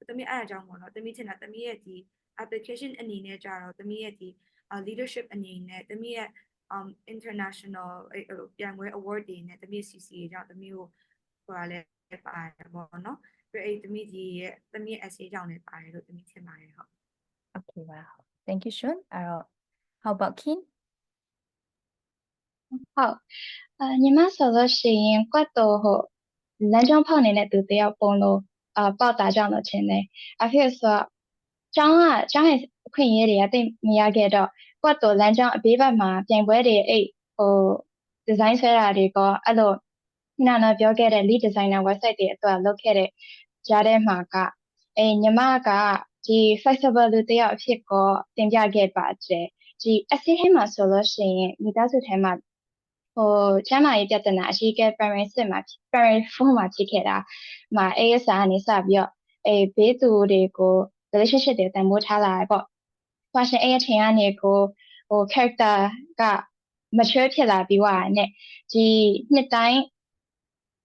တမီးအဲ့အကြောင်းပေါ့နော်တမီးထင်တာတမီးရဲ့ဒီ application အနေနဲ့ကြတော့တမီးရဲ့ဒီ leadership အနေနဲ့တမီးရဲ့international ပြိုင်ပွဲ award တွေနဲ့တမီး CCA ကြောင့်တမီးကိုဟိုလည်းပါတယ်ပေါ့နော်ပြီးအဲ့တမီးကြီးရဲ့တမီး essay ကြောင့်လည်းပါတယ်လို့တမီးထင်ပါတယ်ဟုတ် Okay ပါ Thank you Shun အဲ့တော့ how about Kin ဟုတ်ညီမဆိုလို့ရှိရင်ကွက်တော့ လမ်းကြောင်းဖောက်နေတဲ့သူတယောက်ပုံလို့ပေါက်တာကြောင့်လို့ထင်တယ်အဖြစ်ဆိုကျောင်းရဲ့အခွင့်အရေးတွေကတိတ်မရခဲ့တော့ကိုယ့်တို့လမ်းကြောင်းအပေးဘက်မှာပြိုင်ပွဲတွေအဲ့ဒီဇိုင်းဆွဲတာတွေကအဲ့လိုနာပြောခဲ့တဲ့ lead designer website တွေအတွက်လုပ်ခဲ့တဲ့ကြားထဲမှာကညီမကဒီ flexible လူတယောက်အဖြစ်ကိုတင်ပြခဲ့ပါတယ်ဒီ essay ထဲမှာဆိုလို့ရှိရင်မိသားစုထဲမှာကျန်းမာရေးပြဿနာအရှိက primary 4မှာဖြစ်ခဲ့တာမှာ ASR ကနေစပြီးတော့ဘေးသူတွေကို relationship တွေတန်ဖိုးထားလာတယ်ပေါ့။ဘာရှင်အဲ့အချိန်ကနေကိုcharacter က mature ဖြစ်လာပြီးွားနဲ့ဒီနှစ်တိုင်း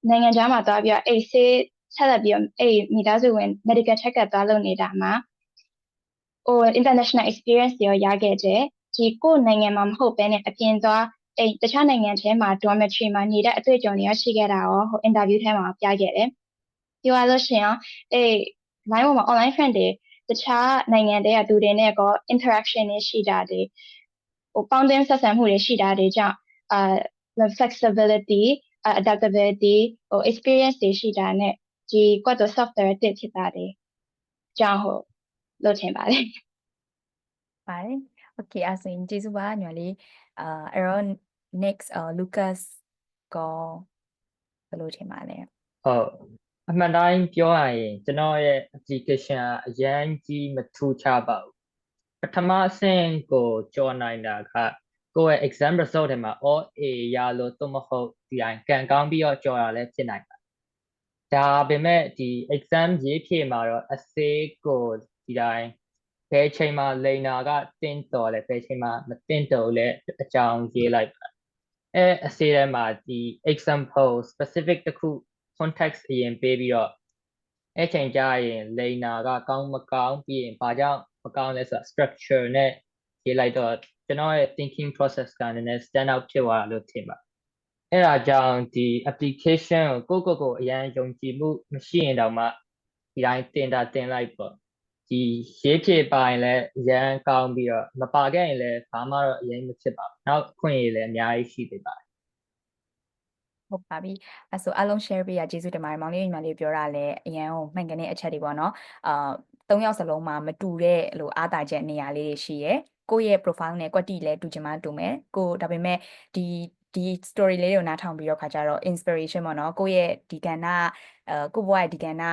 နိုင်ငံခြားမှာသွားပြီးတော့ဆေးဆက်လက်ပြီးတော့မိသားစုဝင် medical check up သွားလုပ်နေတာမှာinternational experience တွေရခဲ့တယ်ဒီကိုယ်နိုင်ငံမှာမဟုတ်ဘဲနဲ့အပြင်သွားတခြားနိုင်ငံထဲမှာ dormitory မှာနေတဲ့အတွေ့အကြုံတွေရရှိခဲ့တာရောinterview ထဲမှာပြခဲ့တယ်ပြောရလို့ရှိရင်line ပေါ်မှာ online friend တွေတခြားနိုင်ငံတွေကသူတွေနဲ့ကော interaction တွေရှိတာတွေပေါင်းသင်းဆက်ဆံမှုတွေရှိတာတွေကြောင့်flexibility adaptability experience တွေရှိတာနဲ့ဒီကွက်တော့ soft therapeutic ဖြစ်တာတွေကြောင့်လို့ထင်ပါတယ် ပါတယ် okay အဲ့ဆိုရင်ကျေးဇူးပါညီမလေးအဲ့တော့ next Lucas ကိုဘယ်လိုထင်ပါလဲဟုတ်အမှန်တိုင်းပြောရရင်ကျွန်တော်ရဲ့ application အရင်ကြီးမထူးခြားပါဘူးပထမအဆင့်ကိုကြော်နိုင်တာကကိုယ့်ရဲ့ exam result ထဲမှာ all A ရလို့သို့မဟုတ်ဒီတိုင်းကန်ကောင်းပြီးတော့ကြော်ရလဲဖြစ်နိုင်ပါတယ်ဒါပေမဲ့ဒီ exam ရေးဖြေမှာတော့ essay ကိုဒီတိုင်းဘယ်ချိန်မှာလိန်နာကတင်းတော်လဲဘယ်ချိန်မှာမတင်းတော်လဲအကြောင်းရေးလိုက်ပါessay ထဲမှာဒီ example specific တခု context အရင်ပေးပြီးတော့အဲ့ချိန်ကျရင်လိန်နာကကောင်းမကောင်းပြီးရင်ဘာကြောင့်မကောင်းလဲဆိုတာ structure နဲ့ရေးလိုက်တော့ကျွန်တော်ရဲ့ thinking process ကနည်းနည်း stand out ဖြစ်သွားလို့ထင်ပါအဲ့ဒါကြောင့်ဒီ application ကိုအရင်ယုံကြည်မှုမရှိရင်တောင်မှဒီတိုင်းတင်လိုက်ပေါ့ဒီရေးဖြေပါရင်လည်းအရင်ကောင်းပြီးတော့မပါခဲ့ရင်လည်းဘာမှတော့အရင်မဖြစ်ပါဘူးနောက်အခွင့်အရေးလည်းအများကြီးရှိသေးပါတယ်ဟုတ်ပါပြီအဲ့ဆိုအားလုံး share ပေးရကျေးဇူးတင်ပါတယ်မောင်လေးညီမလေးပြောတာလည်းအရင်မှန်ကန်တဲ့အချက်တွေပေါ့နော်၃ယောက်စလုံးမှာမတူတဲ့လို့အားသာချက်နေရာလေးတွေရှိရယ်ကိုယ့်ရဲ့ profile နဲ့ကွက်တီလည်းတူချင်မှတူမယ်ကိုဒါပေမဲ့ဒီ story လေးတွေကိုနားထောင်ပြီးတော့ခါကြတော့ inspiration ပေါ့နော်ကိုယ့်ရဲ့ဒီကဏ္ဍကိုယ့်ဘဝရဲ့ဒီကဏ္ဍ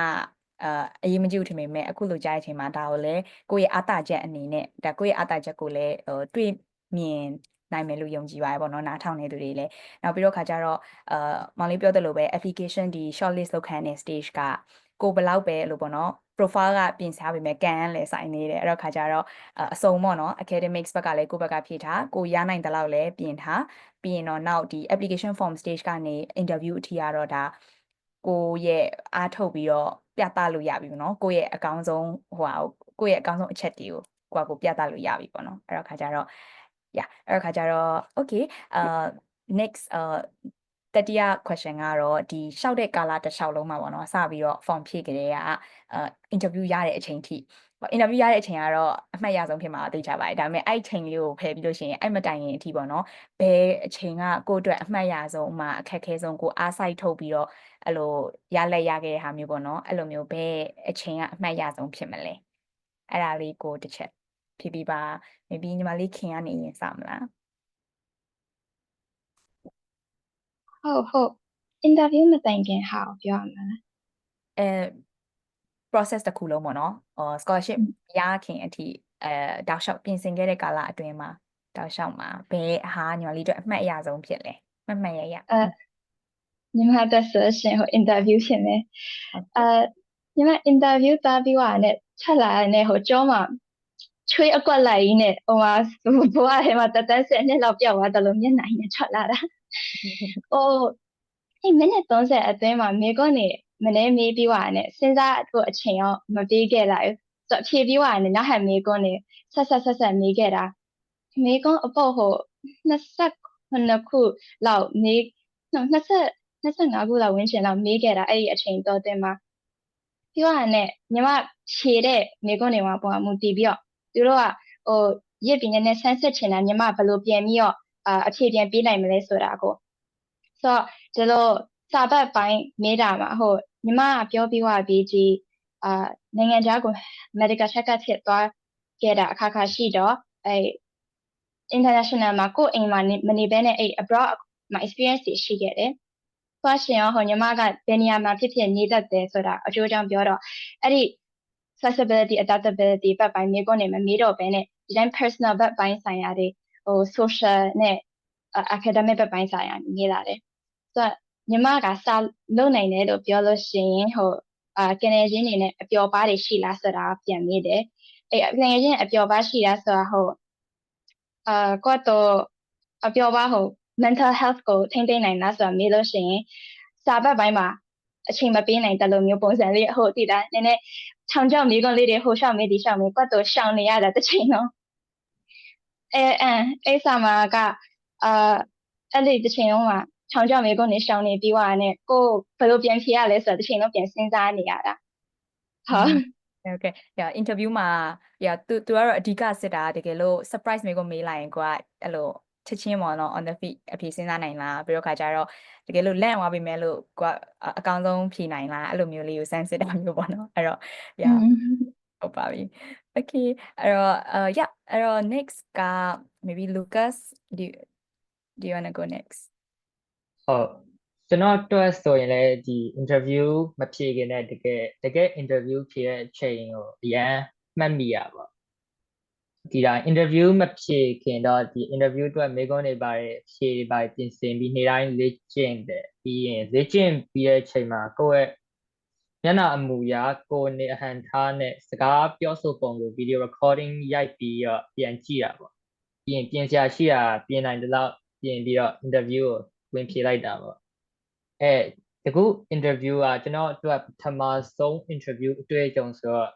အရေးမကြီးဘူးထင်ပေမဲ့အခုလိုကြားတဲ့အချိန်မှာဒါကိုလည်းကိုယ့်ရဲ့အားသာချက်အနေနဲ့ဒါကိုယ့်ရဲ့အားသာချက်ကိုလည်းတွေ့မြင်နိုင်မယ်လို့ယုံကြည်ပါတယ်ပေါ့နော်နားထောင်နေသူတွေလည်းနောက်ပြီးတော့ခါကြတော့မောင်လေးပြောသလိုပဲ application ဒီ shortlist လောက်ခံတဲ့ stage ကကိုဘလောက်ပဲလို့ပေါ့နော် profile ကပြင်စားပေမဲ့ကန်လည်းစိုင်နေတယ်အဲ့တော့ခါကြတော့အစုံပေါ့နော် academics ဘက်ကလည်းကိုဘက်ကဖြည့်ထားကိုရနိုင်တဲ့လောက်လည်းပြင်ထားပြီးရင်တော့နောက်ဒီ application form stage ကနေ interview အထိရတော့ဒါကိုရဲ့အားထုတ်ပြီးတော့ပြသလို့ရပြီပေါ့နော်ကိုရဲ့အကောင်းဆုံးကိုရဲ့အကောင်းဆုံးအချက်တွေကိုကိုပြသလို့ရပြီပေါ့နော်အဲ့တော့ခါကြတော့အဲ့တော့ခါကြတော့ okay next တတိယ question ကတော့ဒီရှောက်တဲ့ကာလတစ်လျှောက်လုံးမှာပေါ့နော်စပြီးတော့ form ဖြည့်ကြတဲ့ကinterview ရတဲ့အချိန်ထိ interview ရတဲ့အချိန်ကတော့အမှတ်ရဆုံးဖြစ်မှာသိချပါတယ်ဒါပေမဲ့အဲ့ချိန်လေးကိုဖယ်ပြီးလို့ရှိရင်အဲ့မတိုင်ရင်အထိပေါ့နော်ဘယ်အချိန်ကကိုယ့်အတွက်အမှတ်ရဆုံးမှာအခက်ခဲဆုံးကိုအားစိုက်ထုတ်ပြီးတော့အဲ့လိုရလက်ရခဲ့တဲ့ဟာမျိုးပေါ့နော်အဲ့လိုမျိုးဘယ်အချိန်ကအမှတ်ရဆုံးဖြစ်မလဲအဲ့ဒါလေးကိုတစ်ချက်ဖြည့်ပြီးပါ maybe ညီမလေးခင်ကနေရင်စမလားဟုတ် interview မတိုင်ခင်ဟာပြောရမှာprocess တစ်ခုလုံးပေါ့နော်scholarship ရခင်အထိတောက်လျှောက်ပြင်ဆင်ခဲ့တဲ့ကာလအတွင်းမှာတောက်လျှောက်မှာဘယ်ဟာညီမလေးတို့အမှတ်အရဆုံးဖြစ်လဲမှတ်ရညီမတက်ဆိုရှင်interview ဖြစ်မယ်ညီမ interview သားပြီးသွားတဲ့ချက်လာတဲ့ကျောင်းမှာချွေးအကွက်လိုက်နဲ့ဘဝထဲမှာတက်10နှစ်လောက်ပြောက်သွားတယ်လို့မျက်နှာနဲ့ထွက်လာတာမိနစ်30အတွင်းမှာမိကနေမနေမေးပြီးွားနဲ့စဉ်းစားဖို့အချိန်ရောမပေးခဲ့လိုက်ဆိုဖြေပြီးွားနဲ့နောက်ဟန်မိကနေဆက်မေးခဲ့တာမိကအပေါ့29ခုလောက်မေး25ခုလောက်ဝန်းကျင်လောက်မေးခဲ့တာအဲ့ဒီအချိန်တော့တင်မှာပြီးွားနဲ့ညီမဖြေတဲ့မိကနေမှာပုံမူတည်ပြီးတော့သူတို့ကရစ်ပြီးနဲ့ဆန်းစစ်ချင်တာညီမဘယ်လိုပြန်ပြီးတော့အဖြေပြန်ပေးနိုင်မလဲဆိုတာကိုဆိုတော့ဒီလို စာဘက်ပိုင်းမေးတာမှာဟုတ်ညီမကပြောပြီးသွားပြီးဒီနိုင်ငံခြားကို medical check-up ဖြစ်သွားခဲ့တာအခါရှိတော့international မှာကိုယ့်အိမ်မှာမနေဘဲနဲ့abroad မှာ experience ရှိခဲ့တယ်။သွားရှင်ရောဟိုညီမကဘယ်နေရာမှာဖြစ်ဖြစ်နေတတ်တယ်ဆိုတာအကျိုးကြောင့်ပြောတော့အဲ့ဒီ flexibility adaptability ဘက်ပိုင်းမျိုးကနေမမေးတော့ဘဲနဲ့ဒီတိုင်း personal ဘက်ပိုင်းဆိုင်ရာတွေဟို social နဲ့ academic ဘက်ပိုင်းဆိုင်ရာနေလာတယ်။ဆိုတော့ညီမကစာလုပ်နိုင်တယ်လို့ပြောလို့ရှိရင်ဟိုကနေချင်းနေနဲ့အပျော်ပါးတွေရှိလားဆိုတာပြန်မေးတယ်။ကနေချင်းအပျော်ပါးရှိလားဆိုတာဟိုကိုယ့်တော့အပျော်ပါးဟို mental health ကိုထိန်းသိမ်းနိုင်လားဆိုတာမေးလို့ရှိရင်စာဘက်ပိုင်းမှာအချိန်မပေးနိုင်တဲ့လိုမျိုးပုံစံလေးဟိုတည်တာနည်းနည်းချောင်ကြောက်မိကုန်လေးတွေဟိုရှောက်မေးဒီရှောက်မေးကိုယ့်တော့ရှောင်နေရတာတစ်ချိန်တော့အဲ့စာမှာကအဲ့ဒီတစ်ချိန်လုံးမှာချောင်ကြောက်မေးကုန်နေရှောင်နေပြီးွားနဲ့ကိုဘယ်လိုပြန်ဖြေရလဲဆိုတော့တစ်ချိန်လုံးပြန်စဉ်းစားနေရတာဟုတ်Okay interview မှာသူကတော့အဓိကစစ်တာတကယ်လို့ surprise မေးကိုမေးလိုက်ရင်ကိုကအဲ့လိုချက်ချင်းပေါ့နော် on the feet အဖြေစဉ်းစားနိုင်လားပြီးတော့ခါကျတော့တကယ်လို့လန့်သွားပြီမဲ့လို့ကိုကအကောင်းဆုံးဖြေနိုင်လားအဲ့လိုမျိုးလေးကိုစမ်းစစ်တာမျိုးပေါ့နော်အဲ့တော့ဟုတ်ပါပြီ Okay အဲ့တော့အဲ့တော့ next က maybe Lucas do you want to go next ဟုတ်ကျွန်တော်အတွက်ဆိုရင်လည်းဒီ interview မဖြေခင်နဲ့တကယ် interview ဖြေတဲ့အချိန်ကိုအရန်မှတ်မိရပါဒီတိုင်း interview မဖြေခင်တော့ဒီ interview အတွက်မေးခွန်းတွေပါတယ်ဖြေတွေပါတယ်ပြင်ဆင်ပြီးနေ့တိုင်းလေ့ကျင့်တယ်ပြီးရင်လေ့ကျင့်ပြီးတဲ့အချိန်မှာကိုယ့်ရဲ့မျက်နှာအမူအရာကိုယ်နေအဟန်ထားနဲ့စကားပြောဆိုပုံကို video recording ရိုက်ပြီးတော့ပြန်ကြည့်တာပေါ့ပြီးရင်ပြင်စရာရှိတာပြင်နိုင်တယ်လို့ပြင်ပြီးတော့ interview ကိုဝင်ဖြေလိုက်တာပေါ့ဒီခု interview ကကျွန်တော်အတွက်ပထမဆုံး interview အတွေ့အကြုံဆိုတော့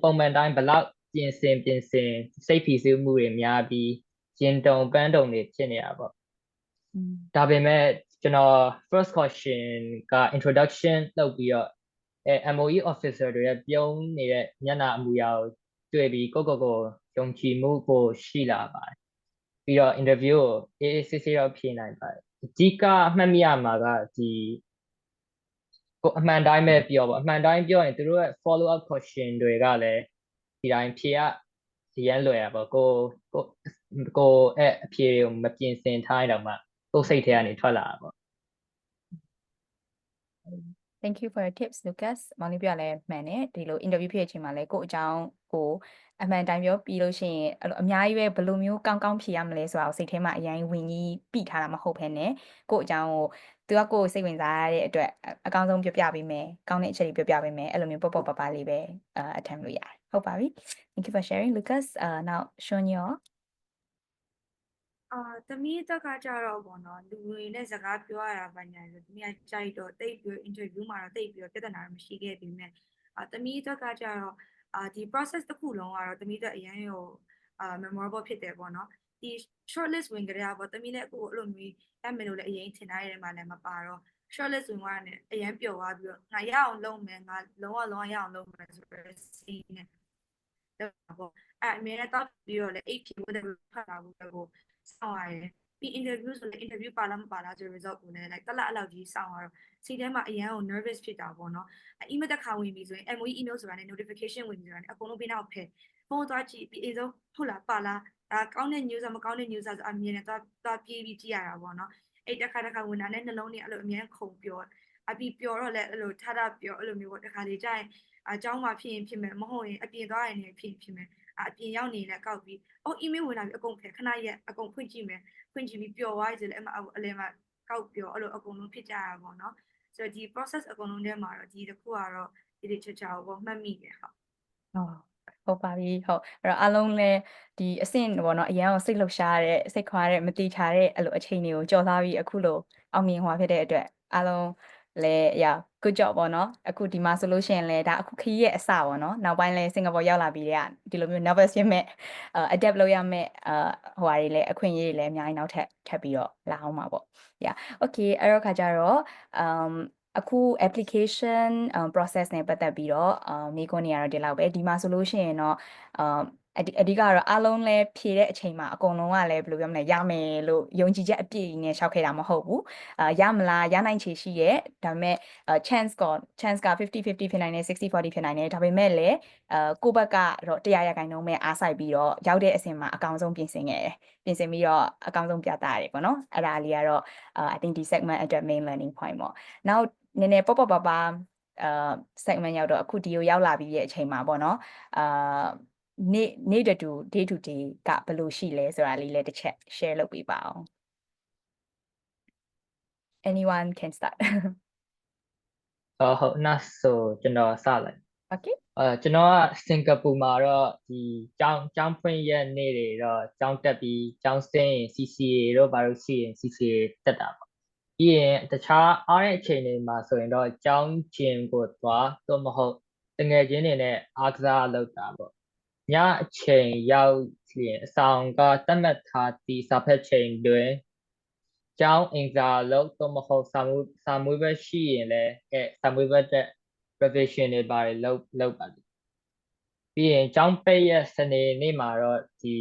ပုံမှန်တိုင်းဘလောက်ပြင်ဆင်စိတ်ဖိစီးမှုတွေများပြီးရင်တုံပန်းတုံတွေဖြစ်နေတာပေါ့ဒါပေမဲ့ကျွန်တော် first question က introduction လုပ်ပြီးတော့MOE officer တွေရဲ့ပြုံးနေတဲ့မျက်နှာအမူအရာကိုတွေ့ပြီးကိုယုံကြည်မှုကိုရှိလာပါတယ်ပြီးတော့ interview ကိုအေးဆေးတော့ဖြေနိုင်ပါတယ်အဓိကအမှတ်မိရမှာကဒီကိုအမှန်တိုင်းပဲပြောပါအမှန်တိုင်းပြောရင်သူတို့ရဲ့ follow up question တွေကလည်းဒီတိုင်းဖြေရရမ်းလွယ်တာပေါ့ကိုအဖြေတွေကိုမပြင်ဆင်ထားတော့မှကိုစိတ်ထဲကနေထွက်လာတာပေါ့ Thank you for your tips Lucas မောင်လေးပြောလဲမှန်တယ်ဒီလို interview ဖြစ်တဲ့အချိန်မှာလဲကိုအကြောင်းကိုအမှန်တိုင်းပြောပြီးလို့ရှိရင်အဲ့လိုအများကြီးပဲဘယ်လိုမျိုးကောင်းဖြေရမလဲဆိုတာကိုစိတ်ထဲမှာအရင်ဝင်ကြီးပြထားတာမဟုတ်ဘဲနဲ့ကိုအကြောင်းကိုသူကကိုစိတ်ဝင်စားရတဲ့အတွက်အကောင်းဆုံးပြောပြပေးမယ်ကောင်းတဲ့အချက်တွေပြောပြပေးမယ်အဲ့လိုမျိုးပေါ့ပါလေးပဲattempt လုပ်ရတယ်ဟုတ်ပါပြီ Thank you for sharing Lucas now Shonyo သမီးတက်ကကြတော့ပေါ့နော်လူတွေနဲ့စကားပြောရတာဘာညာဆိုသမီးကကြိုက်တော့တိတ်ပြီး interview မှာတော့တိတ်ပြီးပြဿနာတော့မရှိခဲ့ပြီမဲ့သမီးတက်ကကြတော့ဒီ process တစ်ခုလုံးကတော့သမီးတက်အရင်ဟိုmemorable ဖြစ်တယ်ပေါ့နော်ဒီ shortlist ဝင်ကြရပေါ့သမီးလည်းအခုအဲ့လိုမျိုးအဲ့မယ်လို့လည်းအရင်ထင်ထားရတယ်မှလည်းမပါတော့ shortlist ဝင်သွားတယ်အရင်ပျော်သွားပြီးတော့ငါရအောင်လုပ်မယ်ငါလုံးဝရအောင်လုပ်မယ်ဆိုတော့စီးနေပေါ့အဲ့အမြဲတော့ပြီးတော့လည်းအိတ်ဖြေဖို့တည်းဖတ်လာဖို့ကိုစောင့်ရတယ်ပြီး interview ဆိုလည်း interview ပါလားမပါလားဆို result ကိုလည်း like တက်လက်အလောက်ကြီးစောင့်ရတော့စိတ်ထဲမှာအရန်ကို nervous ဖြစ်တာပေါ့နော် email တစ်ခါဝင်ပြီဆိုရင် MOE email ဆိုတာနဲ့ notification ဝင်ပြီဆိုတာနဲ့အကုန်လုံးဘေးနောက်ဖယ်ဖုန်းသွားကြည့်ပြီးအေးဆုံးဟုတ်လားပါလားကောင်းတဲ့ news မကောင်းတဲ့ news ဆိုအမြင်နဲ့သွားပြေးပြီးကြည့်ရတာပေါ့နော်အဲ့တစ်ခါဝင်တာနဲ့နှလုံးထဲအဲ့လိုအမြဲခုန်ပြောအပြီးပျော်တော့လည်းအဲ့လိုထပျော်အဲ့လိုမျိုးပေါ့တစ်ခါလေကြာရင်အကြောင်းမှဖြစ်ရင်ဖြစ်မယ်မဟုတ်ရင်အပြင်သွားရင်လည်းဖြစ်မယ်အပြင်ရောက်နေလည်းကောက်ပြီးemail ဝင်လာပြီအကုန်ဖယ်ခဏရက်အကုန်ဖွင့်ကြည့်မယ်ဖွင့်ကြည့်ပြီးပျော်သွားပြီဆိုလည်းအလဲမှာကောက်ပျော်အဲ့လိုအကုန်လုံးဖြစ်ကြတာပေါ့နော်ဆိုတော့ဒီ process အကုန်လုံးထဲမှာတော့ဒီတစ်ခုကတော့ဒီချာပေါ့မှတ်မိတယ်ဟုတ်ပါပြီဟုတ်အဲ့တော့အားလုံးလည်းဒီအဆင့်ပေါ့နော်အရင်ကစိတ်လှုပ်ရှားတဲ့စိတ်ခွာတဲ့မတိချာတဲ့အဲ့လိုအချိန်တွေကိုကြော်ထားပြီးအခုလိုအောင်မြင်ဟွာဖြစ်တဲ့အတွက်အားလုံးလည်းgood job ပေါ့နော်အခုဒီမှာဆိုလို့ရှိရင်လည်းဒါအခုခရီးရဲ့အစပေါ့နော်နောက်ပိုင်းလည်းစင်ကာပူရောက်လာပြီးတဲ့ဒီလိုမျိုး nervous ဖြစ်မဲ့adapt လုပ်ရမဲ့ဟိုဟာတွေလည်းအခွင့်အရေးတွေလည်းအများကြီးနောက်ထပ်ပြီးတော့လာအောင်ပါပေါ့ okay အဲ့တော့ခါကြတော့အခု application process နဲ့ပတ်သက်ပြီးတော့မိခွန်းနေရတော့ဒီလောက်ပဲဒီမှာဆိုလို့ရှိရင်တော့ အဓိကတော့အားလုံးလဲဖြေတဲ့အချိန်မှာအကုန်လုံးကလည်းဘယ်လိုပြောမလဲရမယ်လို့ယုံကြည်ချက်အပြည့်နဲ့ရှောက်ခဲ့တာမဟုတ်ဘူးရမလားရနိုင်ချေရှိရဲ့ဒါပေမဲ့ chance က50-50ဖြစ်နိုင်တယ်60-40ဖြစ်နိုင်တယ်ဒါပေမဲ့လည်းကိုယ့်ဘက်ကတော့100%ပဲအားစိုက်ပြီးတော့ရောက်တဲ့အဆင့်မှာအကောင်းဆုံးပြင်ဆင်ခဲ့တယ်ပြင်ဆင်ပြီးတော့အကောင်းဆုံးပြသရတယ်ပေါ့နော်အဲ့ဒါလေးကတော့I think ဒီ segment အတွက် main learning point ပေါ့နောက်နည်းနည်းပေါ့ပေါ့ပါပါsegment ရောက်တော့အခုဒီကိုရောက်လာပြီးရဲ့အချိန်မှာပေါ့နော်နေ့တူ day to day ကဘယ်လိုရှိလဲဆိုတာလေးလည်းတစ်ချက် share လုပ်ပေးပါအောင် anyone can start ဟုတ်နောက်ဆိုကျွန်တော်စလိုက် okay ကျွန်တော်ကစင်ကာပူမှာတော့ဒီကျောင်းဖွင့်ရက်နေ့တွေတော့ကျောင်းတက်ပြီးကျောင်းဆင်းရင် CCA တို့ဘာလို့ရှိရင် CCA တက်တာပေါ့ပြီးရင်တခြားအားတဲ့အချိန်တွေမှာဆိုရင်တော့ကျောင်းကျင်ကိုသွားတော့မဟုတ်တငယ်ချင်းတွေနဲ့အားကစားလုပ်တာပေါ့ညအချိန်ရောက်ရင်အဆောင်ကတတ်မှတ်ထားသည့်စာဖတ်ချိန်တွင်ကျောင်းအင်္ဂါလုပ်တော့မဟုတ်စာမွေးဘက်ရှိရင်လည်းစာမွေးဘက်တဲ့ revision တွေပါတယ်လုပ်ပါတယ်ပြီးရင်ကျောင်းပိတ်ရက်စနေနေ့မှာတော့ဒီ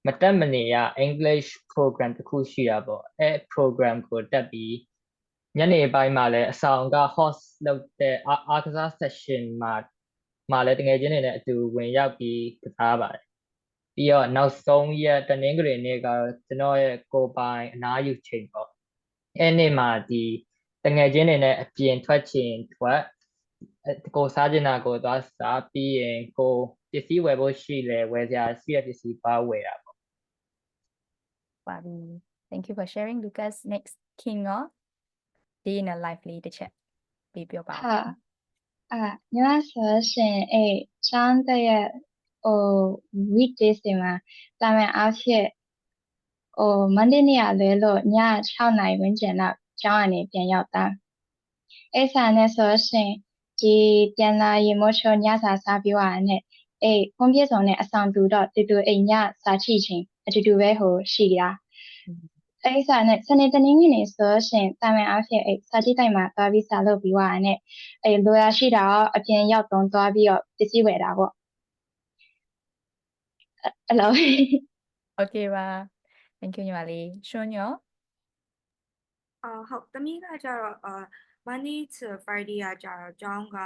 မတက်မနေရ English program တစ်ခုရှိတာပေါ့အဲ program ကိုတက်ပြီးညနေပိုင်းမှာလည်းအဆောင်က host လုပ်တဲ့အားကစား session မှာလည်းတကယ်ချင်းတွေနဲ့အတူဝင်ရောက်ပြီးကစားပါတယ်ပြီးတော့နောက်ဆုံးရက်တနင်္ဂနွေနေ့ကတော့ကျွန်တော်ရဲ့ကိုပိုင်အနားယူချိန်ပေါ့အဲနေ့မှာဒီတကယ်ချင်းတွေနဲ့အပြင်ထွက်ချင်ထွက်ကိုစားကျင်တာကိုသွားစားပြီးရင်ကိုပစ္စည်းဝယ်ဖို့ရှိလဲဝယ်စရာရှိတဲ့ပစ္စည်းပါဝယ်တာပေါ့ ပါပြီ thank you for sharing Lucas next King ရော day in a life လေးတစ်ချက်ပေးပြောပါဦး ညီမဆိုရှင်ကျောင်းတက်ရဲ့weekdays တွေမှာတာမန်အားဖြင့်Monday နေ့ကလွဲလို့ည6 နာရီဝန်းကျင်လောက်ကျောင်းကနေပြန်ရောက်တာအဲ့စာနဲ့ဆိုရှင်ဒီပြန်လာရေမိုးချိုညစာစားပြီးသွားတဲ့ဖုန်းပြေဆောင်နဲ့အဆောင်တူတော့တူအိမ်ညစာချိချင်းအတူတူပဲရှိတာအဲ့စာနဲ့စနေတနင်္ဂနွေဆိုရှင်တာမန်အားဖြင့်စာကြည့်တိုက်မှာသွားပြီးစာလုပ်ပြီးသွားတဲ့လိုရာရှိတာအပြင်ရောက်တော့သွားပြီးတော့ပစ္စည်းဝယ်တာပေါ့အဲ့လို okay ပါ thank you ညီမလေးရှွန်းရော ဟုတ်သမီးကကြတော့Monday to Friday ကကြတော့ကျောင်းက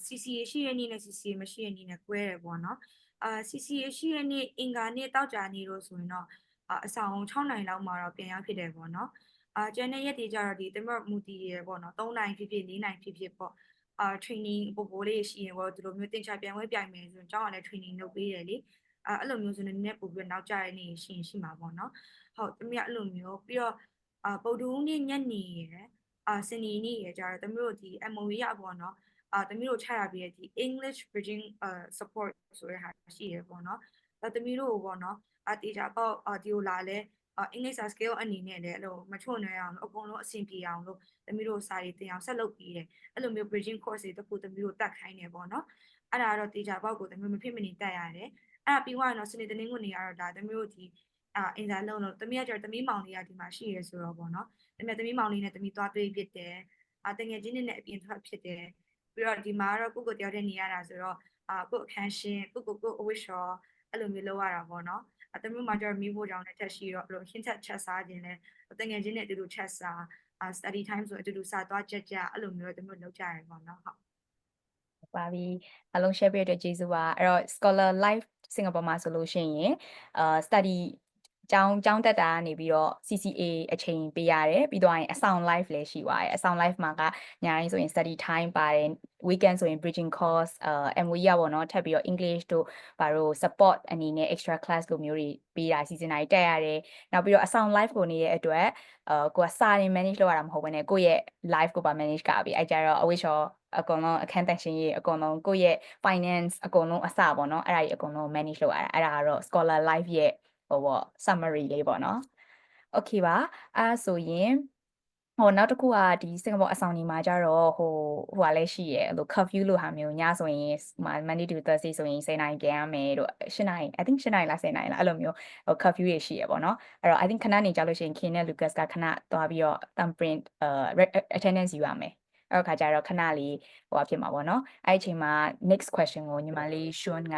CCA ရှိရနေ့နဲ့ CCA မရှိရနေ့နဲ့꿰တယ်ပေါ့နော်CCA ရှိရနေ့အင်္ဂါနေ့တောက်ကြနေ့လို့ဆိုရင်တော့အဆောင်6နိုင်လောက်မှာတော့ပြန်ရောက်ဖြစ်တယ်ပေါ့နော်ကျန်တဲ့ရက်တွေကြတော့ဒီတမမူတည်ရပေါ့နော်3နိုင်ဖြစ်ဖြစ်4နိုင်ဖြစ်ဖြစ်ပေါ့training ပို့လေးရှိရင်ပေါ့ဒီလိုမျိုးတင်ချပြန်ဝဲပြိုင်မယ်ဆိုရင်ကျောင်းကလည်း training လုပ်ပေးတယ်လေအဲ့လိုမျိုးဆိုရင်လည်းပို့ပြီးနောက်ကျတဲ့နေ့ရှိမှာပေါ့နော်ဟုတ်သမီးကအဲ့လိုမျိုးပြီးတော့ပုဒ်တူးနေ့ညနေရယ်စနေနေ့ရယ်ကြတော့သမီးတို့ဒီ MOE ရပေါ့နော်သမီးတို့ချရပြီးတဲ့ဒီ English Bridging support ဆိုတဲ့ဟာရှိရယ်ပေါ့နော်သမီးတို့ပေါ့နော်တေချာပေါ့ဒီလိုလာလဲ English skill အနေနဲ့လည်းအဲ့လိုမချွတ်နေအောင်အကုန်လုံးအဆင်ပြေအောင်လို့သမီးတို့စာရေးတင်အောင်ဆက်လုပ်ပြီးတယ်အဲ့လိုမျိုး bridging course တွေတခုသမီးတို့တက်ခိုင်းနေပေါ့နော်အဲ့ဒါတော့တေချာပေါ့ကိုသမီးမဖြစ်မနေတက်ရတယ်အဲ့ဒါပြီးသွားရင်တော့စနေတနင်္ဂနွေနေ့ကတော့ဒါသမီးတို့ဒီအင်ဇာလုံးလို့သမီးကကျတော့သမီးမောင်လေးကဒီမှာရှိရဲဆိုတော့ပေါ့နော်သမီးမောင်လေးနဲ့သမီးသွားတွေ့ဖြစ်တယ်တငယ်ချင်းတွေနဲ့အပြင်ထွက်ဖြစ်တယ်ပြီးတော့ဒီမှာကတော့ကိုတယောက်တည်းနေရတာဆိုတော့ကိုအခန်းရှင်ကိုအဝတ်လျှော်အဲ့လိုမျိုးလုပ်ရတာပေါ့နော်သမီးမှာကျတော့မိဖို့ကြောင့်လည်းထက်ရှိတော့အဲ့လိုဟင်းချက်စားခြင်းနဲ့တငယ်ချင်းနဲ့အတူတူချက်စား study time ဆိုအတူတူစာသွားကြအဲ့လိုမျိုးသမီးလုပ်ကြရတယ်ပေါ့နော်ဟုတ်ပါပြီအလုံး share ပေးတဲ့ကျေးဇူးပါအဲ့တော့ Scholar Life စင်ကာပူမှာဆိုလို့ရှိရင်study ကျောင်းတက်တာကနေပြီးတော့ CCA အချိန်ပေးရတယ်ပြီးတော့အဆောင် live လည်းရှိပါတယ်အဆောင် live မှာကညတိုင်းဆိုရင် study time ပါတယ် weekend ဆိုရင် bridging course MOE ရပေါ့နော်ထပ်ပြီးတော့ English တို့ဘာလို့ support အနေနဲ့ extra class လိုမျိုးတွေပေးတာစီစဉ်တာတက်ရတယ်နောက်ပြီးတော့အဆောင် live ကိုနေတဲ့အတွက်ကိုကစာရင် manage လုပ်ရတာမဟုတ်ဘဲနဲ့ကိုယ့်ရဲ့ live ကိုပါ manage ကပြီအဲ့ကြတော့အဝိရှော်အကုန်လုံးအခန်းတန်ရှင်ရေးအကုန်လုံးကိုယ့်ရဲ့ finance အကုန်လုံးအစပေါ့နော်အဲ့ဒါကြီးအကုန်လုံး manage လုပ်ရတာအဲ့ဒါကတော့ Scholar Life ရဲ့summary လေးပေါ့နော် okay ပါအဲ့ဆိုရင်နောက်တစ်ခုကဒီစင်ကာပူအဆောင်နေမှာကြတော့ဟိုကလည်းရှိရယ်လို့ curfew လို့ဟာမျိုးညဆိုရင် Monday to Thursday ဆိုရင်10နာရီပြန်ရမယ်တို့10နာရီ I think 10နာရီလား10နာရီလားအဲ့လိုမျိုးcurfew တွေရှိရယ်ပေါ့နော်အဲ့တော့ I think ခဏနေကြလို့ရှိရင် King နဲ့ Lucas ကခဏသွားပြီးတော့ thumbprint attendance ယူရမယ်အဲ့ခါကျတော့ခဏလေးဖြစ်မှာပေါ့နော်အဲ့အချိန်မှာ next question ကိုညီမလေး Sean က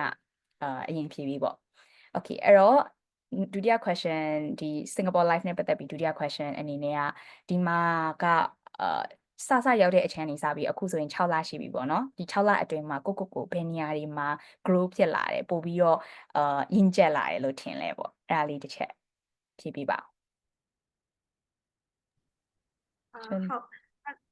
အရင်ဖြေပြီးပေါ့ okay အဲ့တော့ဒုတိယ question ဒီ Singapore life နဲ့ပတ်သက်ပြီးဒုတိယ question အနေနဲ့ကဒီမှာကစရောက်တဲ့အချိန်နေစပြီးအခုဆိုရင်6လရှိပြီပေါ့နော်ဒီ6လအတွင်းမှာကိုဘယ်နေရာတွေမှာ grow ဖြစ်လာတယ်ပို့ပြီးတော့ရင့်ကျက်လာတယ်လို့ထင်လဲပေါ့အဲ့ဒါလေးတစ်ချက်ဖြေပြပါဟုတ်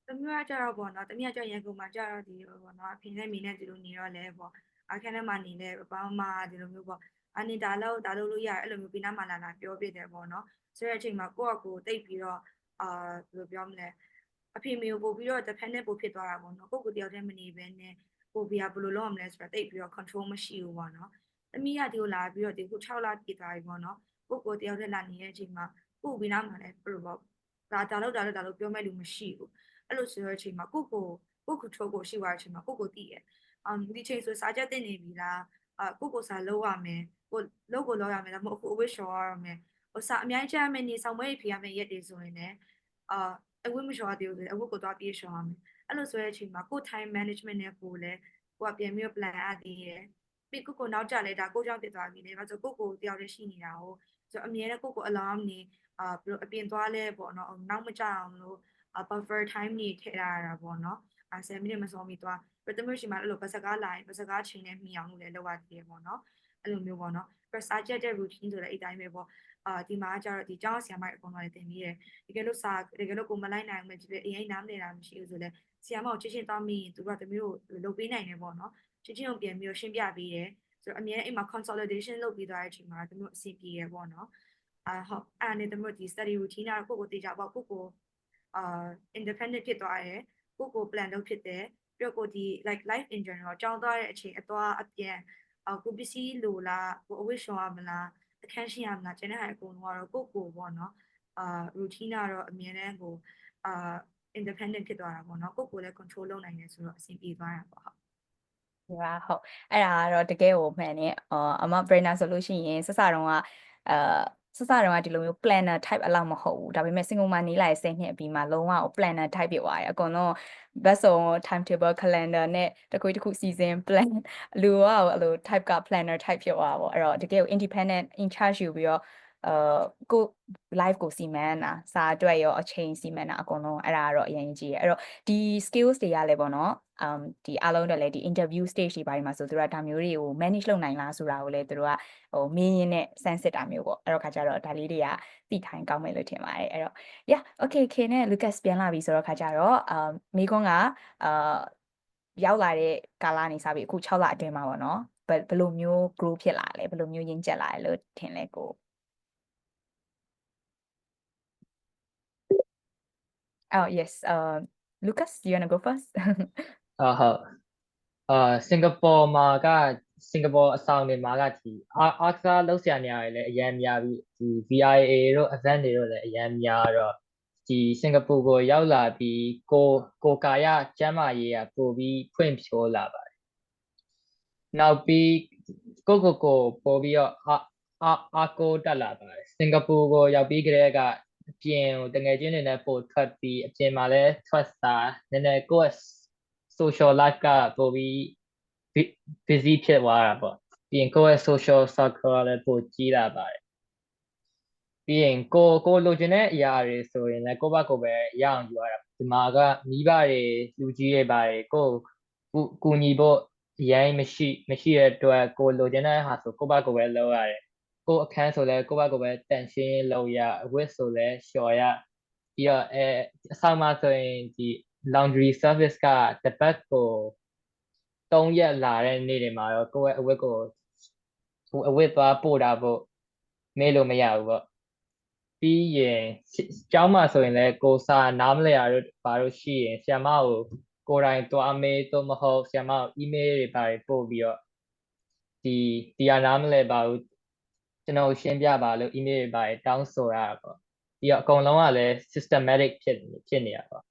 တမီးကကြတော့ပေါ့နော်တမီးကကြရန်ကုန်မှာကြတော့ဒီပေါ့နော်အဖေနဲ့မိနဲ့ဒီလိုနေတော့လဲပေါ့အခန်းထဲမှာနေလဲဘာမှဒီလိုမျိုးပေါ့အနေဒါလို့လို့ရတယ်အဲ့လိုမျိုးပြနာမှလာပြောပြတယ်ပေါ့နော်ဆိုတဲ့အချိန်မှာကိုယ့်အကိုတိတ်ပြီးတော့ဘယ်လိုပြောမလဲအဖေမျိုးပို့ပြီးတော့ dependent ပို့ဖြစ်သွားတာပေါ့နော်ကိုယ့်ကိုတယောက်တည်းမနေဘဲနဲ့ကိုဘီကဘယ်လိုလုပ်ရမလဲဆိုတာတိတ်ပြီးတော့ control မရှိဘူးပေါ့နော်တမီးကဒီကိုလာပြီးတော့ဒီခု6လပြည့်သွားပြီပေါ့နော်ကိုတယောက်တည်းလာနေတဲ့အချိန်မှာကိုဘီနာမှလည်းဘယ်လိုပေါ့ဒါလို့ပြောမဲ့လူမရှိဘူးအဲ့လိုဆိုတဲ့အချိန်မှာကို control ကိုရှိသွားတဲ့အချိန်မှာကိုတည်ရဒီချိန်ဆိုစာချက်တင်နေပြီလားကိုစာလောက်ရမယ်ကိုလောက်ရမယ်ဒါမှမဟုတ်အဝိရှော်ရမယ်ဟိုစာအများကြီးကြားမယ်နေဆောင်မွေးဖြေရမယ်ရက်တွေဆိုရင်လည်းအဝိမလျှော်သေးဘူးအဝိကိုသွားပြေးလျှော်ရမယ်အဲ့လိုဆိုတဲ့အချိန်မှာကို time management နဲ့ကိုလည်းကိုကပြန်ပြီး plan အပ်သေးတယ်ပြီးကိုနောက်ကြလဲဒါကိုကြောင့်ဖြစ်သွားပြီလေဘာလို့ကိုတယောက်တည်းရှိနေတာဟိုဆိုအမြဲတမ်းကို alarm နေဘယ်လိုအပြင်သွားလဲပေါ့နော်နောက်မကြအောင်လို့ buffer time နေထည့်ထားရတာပေါ့နော်10 မိနစ်မစောမီသွားပြတမရှိမှအဲ့လိုဘတ်စကားလာရင်ဘတ်စကားချိန်နဲ့မှီအောင်လို့လည်းလုပ်ရသေးတယ်ပေါ့နော်အဲ့လိုမျိုးပေါ့နော်ပြစာချက်တဲ့ routine ဆိုလည်းအဲ့တိုင်းပဲပေါ့ဒီမှာကျတော့ဒီကျောင်းဆရာမအကုန်လုံးလည်းတင်ပြီးတယ်တကယ်လို့ကိုမလိုက်နိုင်မှကြည့်ပဲအရင်နားမလည်တာမရှိဘူးဆိုလည်းဆရာမကိုချင်းသွားမိရင်သူကတမျိုးကိုလုပ်ပေးနိုင်တယ်ပေါ့နော်ချင်းကိုပြန်ပြီးရှင်းပြပေးတယ်ဆိုတော့အများအိမ်မှာ consolidation လုပ်ပြီးသွားတဲ့အချိန်မှာတမျိုးအဆင်ပြေရပေါ့နော်ဟုတ်အဲ့နဲ့တမျိုးဒီ study routine ကတော့ကိုတေချာပေါ့ကိုindependent ဖြစ်သွားတယ်ကို plan လုပ်ဖြစ်တယ်ပြီးတော့ကိုဒီ like life in general ကြောင်းသွားတဲ့အချိန်အသွားအပြန်ကိုပစ္စည်းလိုလားကိုအဝတ်ရှော်ရမလားအခန်းရှိရမလားကျန်တဲ့ဟာအကုန်လုံးကတော့ကိုပေါ့နော်routine ကတော့အမြဲတမ်းကိုindependent ဖြစ်သွားတာပေါ့နော်ကိုလည်း control လုပ်နိုင်တယ်ဆိုတော့အဆင်ပြေသွားတာပေါ့ဟုတ်ဟုတ်အဲ့ဒါကတော့တကယ်ကိုမှန်တယ်အမ brainer ဆိုလို့ရှိရင်စစတုန်းကဒီလိုမျိုး planner type အလောက်မဟုတ်ဘူးဒါပေမဲ့ single မှာနေလိုက်10နှစ်အပြီးမှာလုံးဝ planner type ဖြစ်သွားတယ်အကုန်လုံးဘတ်စုံ timetable calendar နဲ့တခု season plan လူကအဲ့လို type က planner type ဖြစ်သွားတာပေါ့အဲ့တော့တကယ်ကို independent in charge ယူပြီးတော့ကို live ကိုစီမံတာစာအတွက်ရောအချိန်စီမံတာအကုန်လုံးအဲ့ဒါကတော့အရင်ကြီးတယ်အဲ့တော့ဒီ skills တွေကလည်းပေါ့နော်ဒီအားလုံးတွေလည်းဒီ interview stage တွေပိုင်းမှာဆိုသူတို့ကဒါမျိုးတွေကို manage လုပ်နိုင်လားဆိုတာကိုလည်းသူတို့ကမင်းရင်းနဲ့စမ်းစစ်တာမျိုးပေါ့အဲ့တော့ခါကျတော့ဒါလေးတွေကသိထိုင်ကောင်းမယ်လို့ထင်ပါတယ်အဲ့တော့ yeah okay ခင်နဲ့ Lucas ပြန်လာပြီဆိုတော့ခါကျတော့မိကွန်းကရောက်လာတဲ့ကာလနေစပြီအခု6လအတွင်းမှာပေါ့နော်ဘယ်လိုမျိုး grow ဖြစ်လာလဲဘယ်လိုမျိုးရင်းကျက်လာလဲလို့ထင်လဲကိုOh yes Lucas do you want to go first ဟုတ်စင်ကာပူမှာကစင်ကာပူအဆောင်တွေမှာကဒီအားကစားလုပ်ဆရာနေရာတွေလည်းအများများပြီးဒီ VIA တို့ event တွေတို့လည်းအများများတော့ဒီစင်ကာပူကိုရောက်လာပြီးကိုကာယကျမ်းမာရေးကပို့ပြီးဖွင့်ဖြိုးလာပါတယ်နောက်ပြီးကိုပို့ပြီးတော့အားကိုတက်လာပါတယ်စင်ကာပူကိုရောက်ပြီးကြတဲ့ကအပြင်ကိုတငယ်ချင်းတွေနဲ့ပို့ထွက်ပြီးအပြင်မှာလည်းထွက်စားနည်းနည်းကိုယ့် social life ကပို့ပြီး busy ဖြစ်သွားတာပေါ့ပြီးရင်ကိုယ့်ရဲ့ social circle လည်းပိုကြီးလာပါတယ်ပြီးရင်ကိုလိုချင်တဲ့အရာတွေဆိုရင်လည်းကိုယ့်ဘက်ကိုပဲရအောင်ယူရတာဒီမှာကမိဘတွေလူကြီးတွေပါတယ်ကိုကူညီဖို့အရင်မရှိတဲ့အတွက်ကိုလိုချင်တဲ့ဟာဆိုကိုယ့်ဘက်ကိုပဲလုပ်ရတယ်ကိုအခန်းဆိုလည်းကိုယ့်ဘက်ကိုပဲတန်ရှင်းလုပ်ရအဝတ်ဆိုလည်းလျှော်ရပြီးတော့အဆောင်မှာဆိုရင်ဒီ laundry service ကတစ်ပတ်ကို3ရက်လာတဲ့နေ့တွေမှာတော့ကိုယ့်ရဲ့အဝတ်ကိုအဝတ်သွားပို့တာဖို့မေးလို့မရဘူးပေါ့ပြီးရင်ကျောင်းမှာဆိုရင်လည်းကိုစာနားမလည်ရတော့ဘာလို့ရှိရင်ဆရာမကိုယ်တိုင်သွားမေးတော့မဟုတ်ဆရာမကို email တွေပါပို့ပြီးတော့ဒီဟာနားမလည်ပါဘူးကျွန်တော်ရှင်းပြပါလို့ email တွေပါတောင်းဆိုရတာပေါ့ပြီးတော့အကုန်လုံးကလည်း systematic ဖြစ်နေတာပေါ့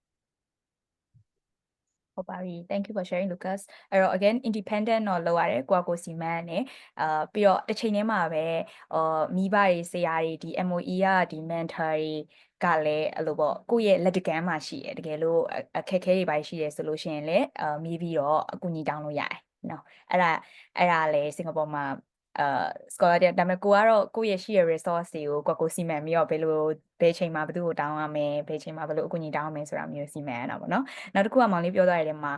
ဟုတ်ပါပြီ thank you for sharing Lucas အဲ့တော့ again independent တော့လုပ်ရတယ်ကိုယ့်ကိုစီမံနေပြီးတော့တစ်ချိန်တည်းမှာပဲမိဘတွေဆရာတွေဒီ MOE ကဒီ mentor တွေကလည်းအဲ့လိုပေါ့ကိုယ့်ရဲ့လက်တကမ်းမှာရှိတယ်တကယ်လို့အခက်အခဲတွေပါရှိတယ်ဆိုလို့ရှိရင်လည်းမေးပြီးတော့အကူအညီတောင်းလို့ရတယ် နော်အဲ့ဒါလေစင်ကာပူမှာscholar တဲ့ဒါပေမဲ့ကိုကတော့ကိုယ့်ရဲ့ရှိရ resource တွေကိုကိုစီမံပြီးတော့ဘယ်ချိန်မှာဘယ်သူ့ကိုတောင်းရမယ်ဘယ်ချိန်မှာဘယ်လိုအကူအညီတောင်းရမယ်ဆိုတာမျိုးစီမံရတာပေါ့နော်နောက်တစ်ခုကမောင်လေးပြောသွားတဲ့မှာ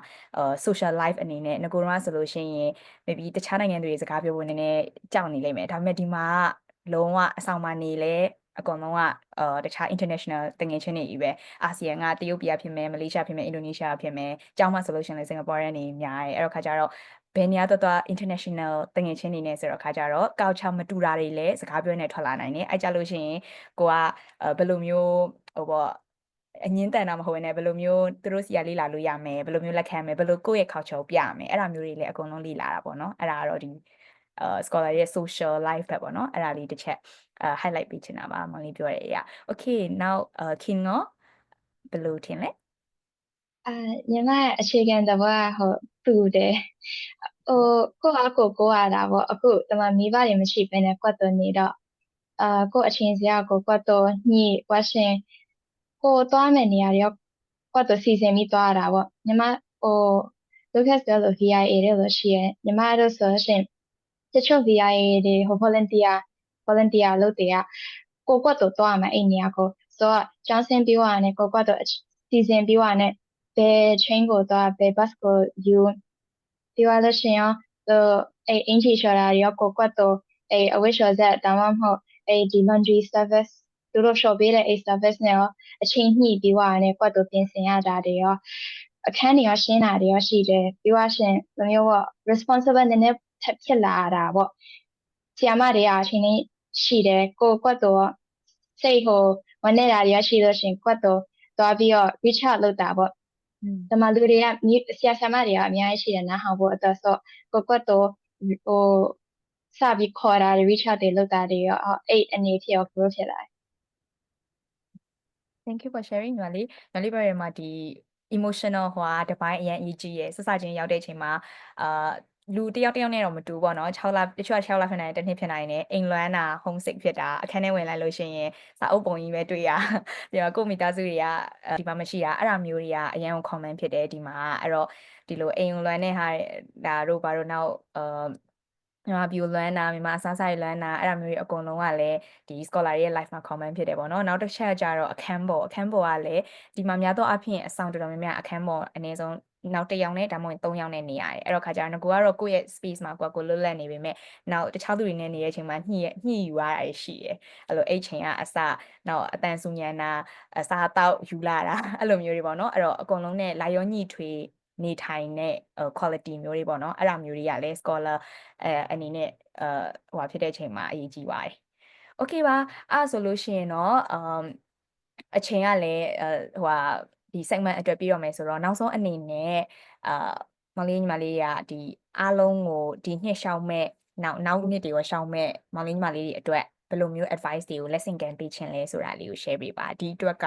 social life အနေနဲ့ငကိုတော့ဆိုလို့ရှိရင် maybe တခြားနိုင်ငံတွေစကားပြောဖို့နည်းနည်းကြောက်နေလိမ့်မယ်ဒါပေမဲ့ဒီမှာလုံးဝအဆောင်မှာနေလဲအကုန်လုံးကတခြား international တငယ်ချင်းတွေကြီးပဲအာဆီယံကတရုတ်ပြည်ဖြစ်မယ်မလေးရှားဖြစ်မယ်အင်ဒိုနီးရှားဖြစ်မယ်ကျောင်းမှာဆိုလို့ရှိရင်လည်းစင်ကာပူကနေများတယ်အဲ့တော့ခါကျတော့ဘယ်နေရာတော့ international တငယ်ချင်းတွေနဲ့ဆိုတော့ခါကျတော့ culture မတူတာတွေလည်းစကားပြောနေထွက်လာနိုင်တယ်အဲ့ကြလို့ရှိရင်ကိုကဘယ်လိုမျိုးဟိုပေါ့အငင်းတန်တာမဟုတ်ဘဲနဲ့ဘယ်လိုမျိုးသူတို့စီကလေ့လာလို့ရမယ်ဘယ်လိုမျိုးလက်ခံမယ်ဘယ်လိုကိုယ့်ရဲ့ culture ကိုပြရမယ်အဲ့ဒါမျိုးတွေလည်းအကုန်လုံးလေ့လာတာပေါ့နော်အဲ့ဒါကတော့ဒီscholar ရဲ့ social life ပဲပေါ့နော်အဲ့ဒါလေးတစ်ချက်highlight ပေးချင်တာပါမောင်လေးပြောရရ okay now kin ရောဘယ်လိုထင်လဲညီမရဲ့အခြေခံသဘောကတူတယ်ကိုရတာပေါ့အခုတမမိဘတွေမရှိဘဲနဲ့ကွက်တော်နေတော့ကိုအချင်းစရာကိုကွက်တော်ညှိကွက်ရှင်ကိုသွားမယ်နေရာတွေရောကွက်တော်စီစဉ်ပြီးသွားရတာပေါ့ညီမLucas ပြောလို့ VIA တွေလို့ရှိရင်ညီမတို့ဆိုရှင်တချို့ VIA တွေvolunteer လုပ်တယ်ကိုကွက်တော်သွားမှာအဲ့နေရာကိုဆိုတော့ကျောင်းဆင်းပြီးွားနဲ့ကိုကွက်တော်စီစဉ်ပြီးွားနဲ့ဘယ် train ကိုသွားဘယ် bus ကိုယူပြီးွားလို့ရှိရင်အဲ့အင်ဂျီချော်တာတွေရောကိုကွက်တော်အဲ့အဝိရှော်ဆက်တောင်းမှမဟုတ်အဲ့ဒီ laundry service သူတို့ shop ပေးတဲ့အဲ့ service နဲ့ရောအချိန်ညှိပြီးွားနဲ့ကွက်တော်ပြင်ဆင်ရတာတွေရောအခန်းတွေရောရှင်းတာတွေရောရှိတယ်ပြီးွားရှင်ဘယ်မျိုးပေါ့ responsible နည်းနည်းဖြစ်လာတာပေါ့ဆီယမတွေကအချိန်လေးရှိတယ်ကိုကွက်တော်စိတ်ဝင်နေတာတွေရောရှိလို့ရှင်ကွက်တော်သွားပြီးတော့ reach out လုပ်တာပေါ့ဒီမှာလူတွေကဆရာဆရာမတွေကအများကြီးရှိတယ်နားဟောဖို့အတွက်ဆိုကိုကွက်တော့စပြီးခေါ်တာတွေ reach out တွေလုပ်တာတွေရောအဲ့အနေဖြစ်ရော grow ဖြစ်လာတယ် Thank you for sharing ညီမလေးပြောရမှာဒီ emotional တပိုင်းအရင်အရေးကြီးရယ်စစချင်းရောက်တဲ့အချိန်မှာလူတယောက်နဲ့တော့မတူပေါ့နော်6လတချို့က6လဖြစ်နိုင်တယ်တစ်နှစ်ဖြစ်နိုင်တယ်အိမ်လွမ်းတာ homesick ဖြစ်တာအခန်းထဲဝင်လိုက်လို့ရှိရင်စာအုပ်ပုံကြီးပဲတွေ့ရပြီးတော့ကိုမိသားစုတွေကဒီမှာမရှိတာအဲ့ဒါမျိုးတွေကအရင်က comment ဖြစ်တယ်ဒီမှာအဲ့တော့ဒီလိုအိမ်လွမ်းတဲ့ဟာဒါတို့ဘာလို့နောက်မြန်မာပြည်လွမ်းတာမြန်မာအစားအစာတွေလွမ်းတာအဲ့ဒါမျိုးတွေအကုန်လုံးကလည်းဒီ scholar ရဲ့ life မှာ comment ဖြစ်တယ်ပေါ့နော်နောက်တစ်ချက်ကျတော့အခန်းပေါ်ကလည်းဒီမှာများသောအားဖြင့်အဆောင်တော်တော်များများအခန်းပေါ်အနည်းဆုံးနောက်တစ်ယောက်နဲ့ဒါမှမဟုတ်3ယောက်နဲ့နေရတယ်အဲ့တော့ခါကျတော့ကိုကတော့ကိုယ့်ရဲ့ space မှာကိုလွတ်လပ်နေပေမဲ့နောက်တခြားသူတွေနဲ့နေတဲ့အချိန်မှာညှိယူရတာရှိတယ်အဲ့လိုအဲ့ချိန်ကအစနောက်အတန်ဆူညံတာအစားတောက်ယူလာတာအဲ့လိုမျိုးတွေပေါ့နော်အဲ့တော့အကုန်လုံးနဲ့လာရောညှိထွေးနေထိုင်တဲ့ quality မျိုးတွေပေါ့နော်အဲ့ဒါမျိုးတွေကလည်း scholar အနေနဲ့ဖြစ်တဲ့အချိန်မှာအရေးကြီးပါတယ်။ Okay ပါအဲ့ဆိုလို့ရှိရင်တော့အချိန်ကလည်းဒီ segment အတွက်ပြီးတော့မယ်ဆိုတော့နောက်ဆုံးအနေနဲ့မောင်လေးညီမလေးကဒီအားလုံးကိုဒီနှစ်ရှောက်မဲ့နောက်နှစ်တွေကိုရှောက်မဲ့မောင်လေးညီမလေးတွေအတွက်ဘယ်လိုမျိုး advice တွေကို lesson ကန်ပေးခြင်းလဲဆိုတာလေးကို share ပေးပါဒီအတွက်က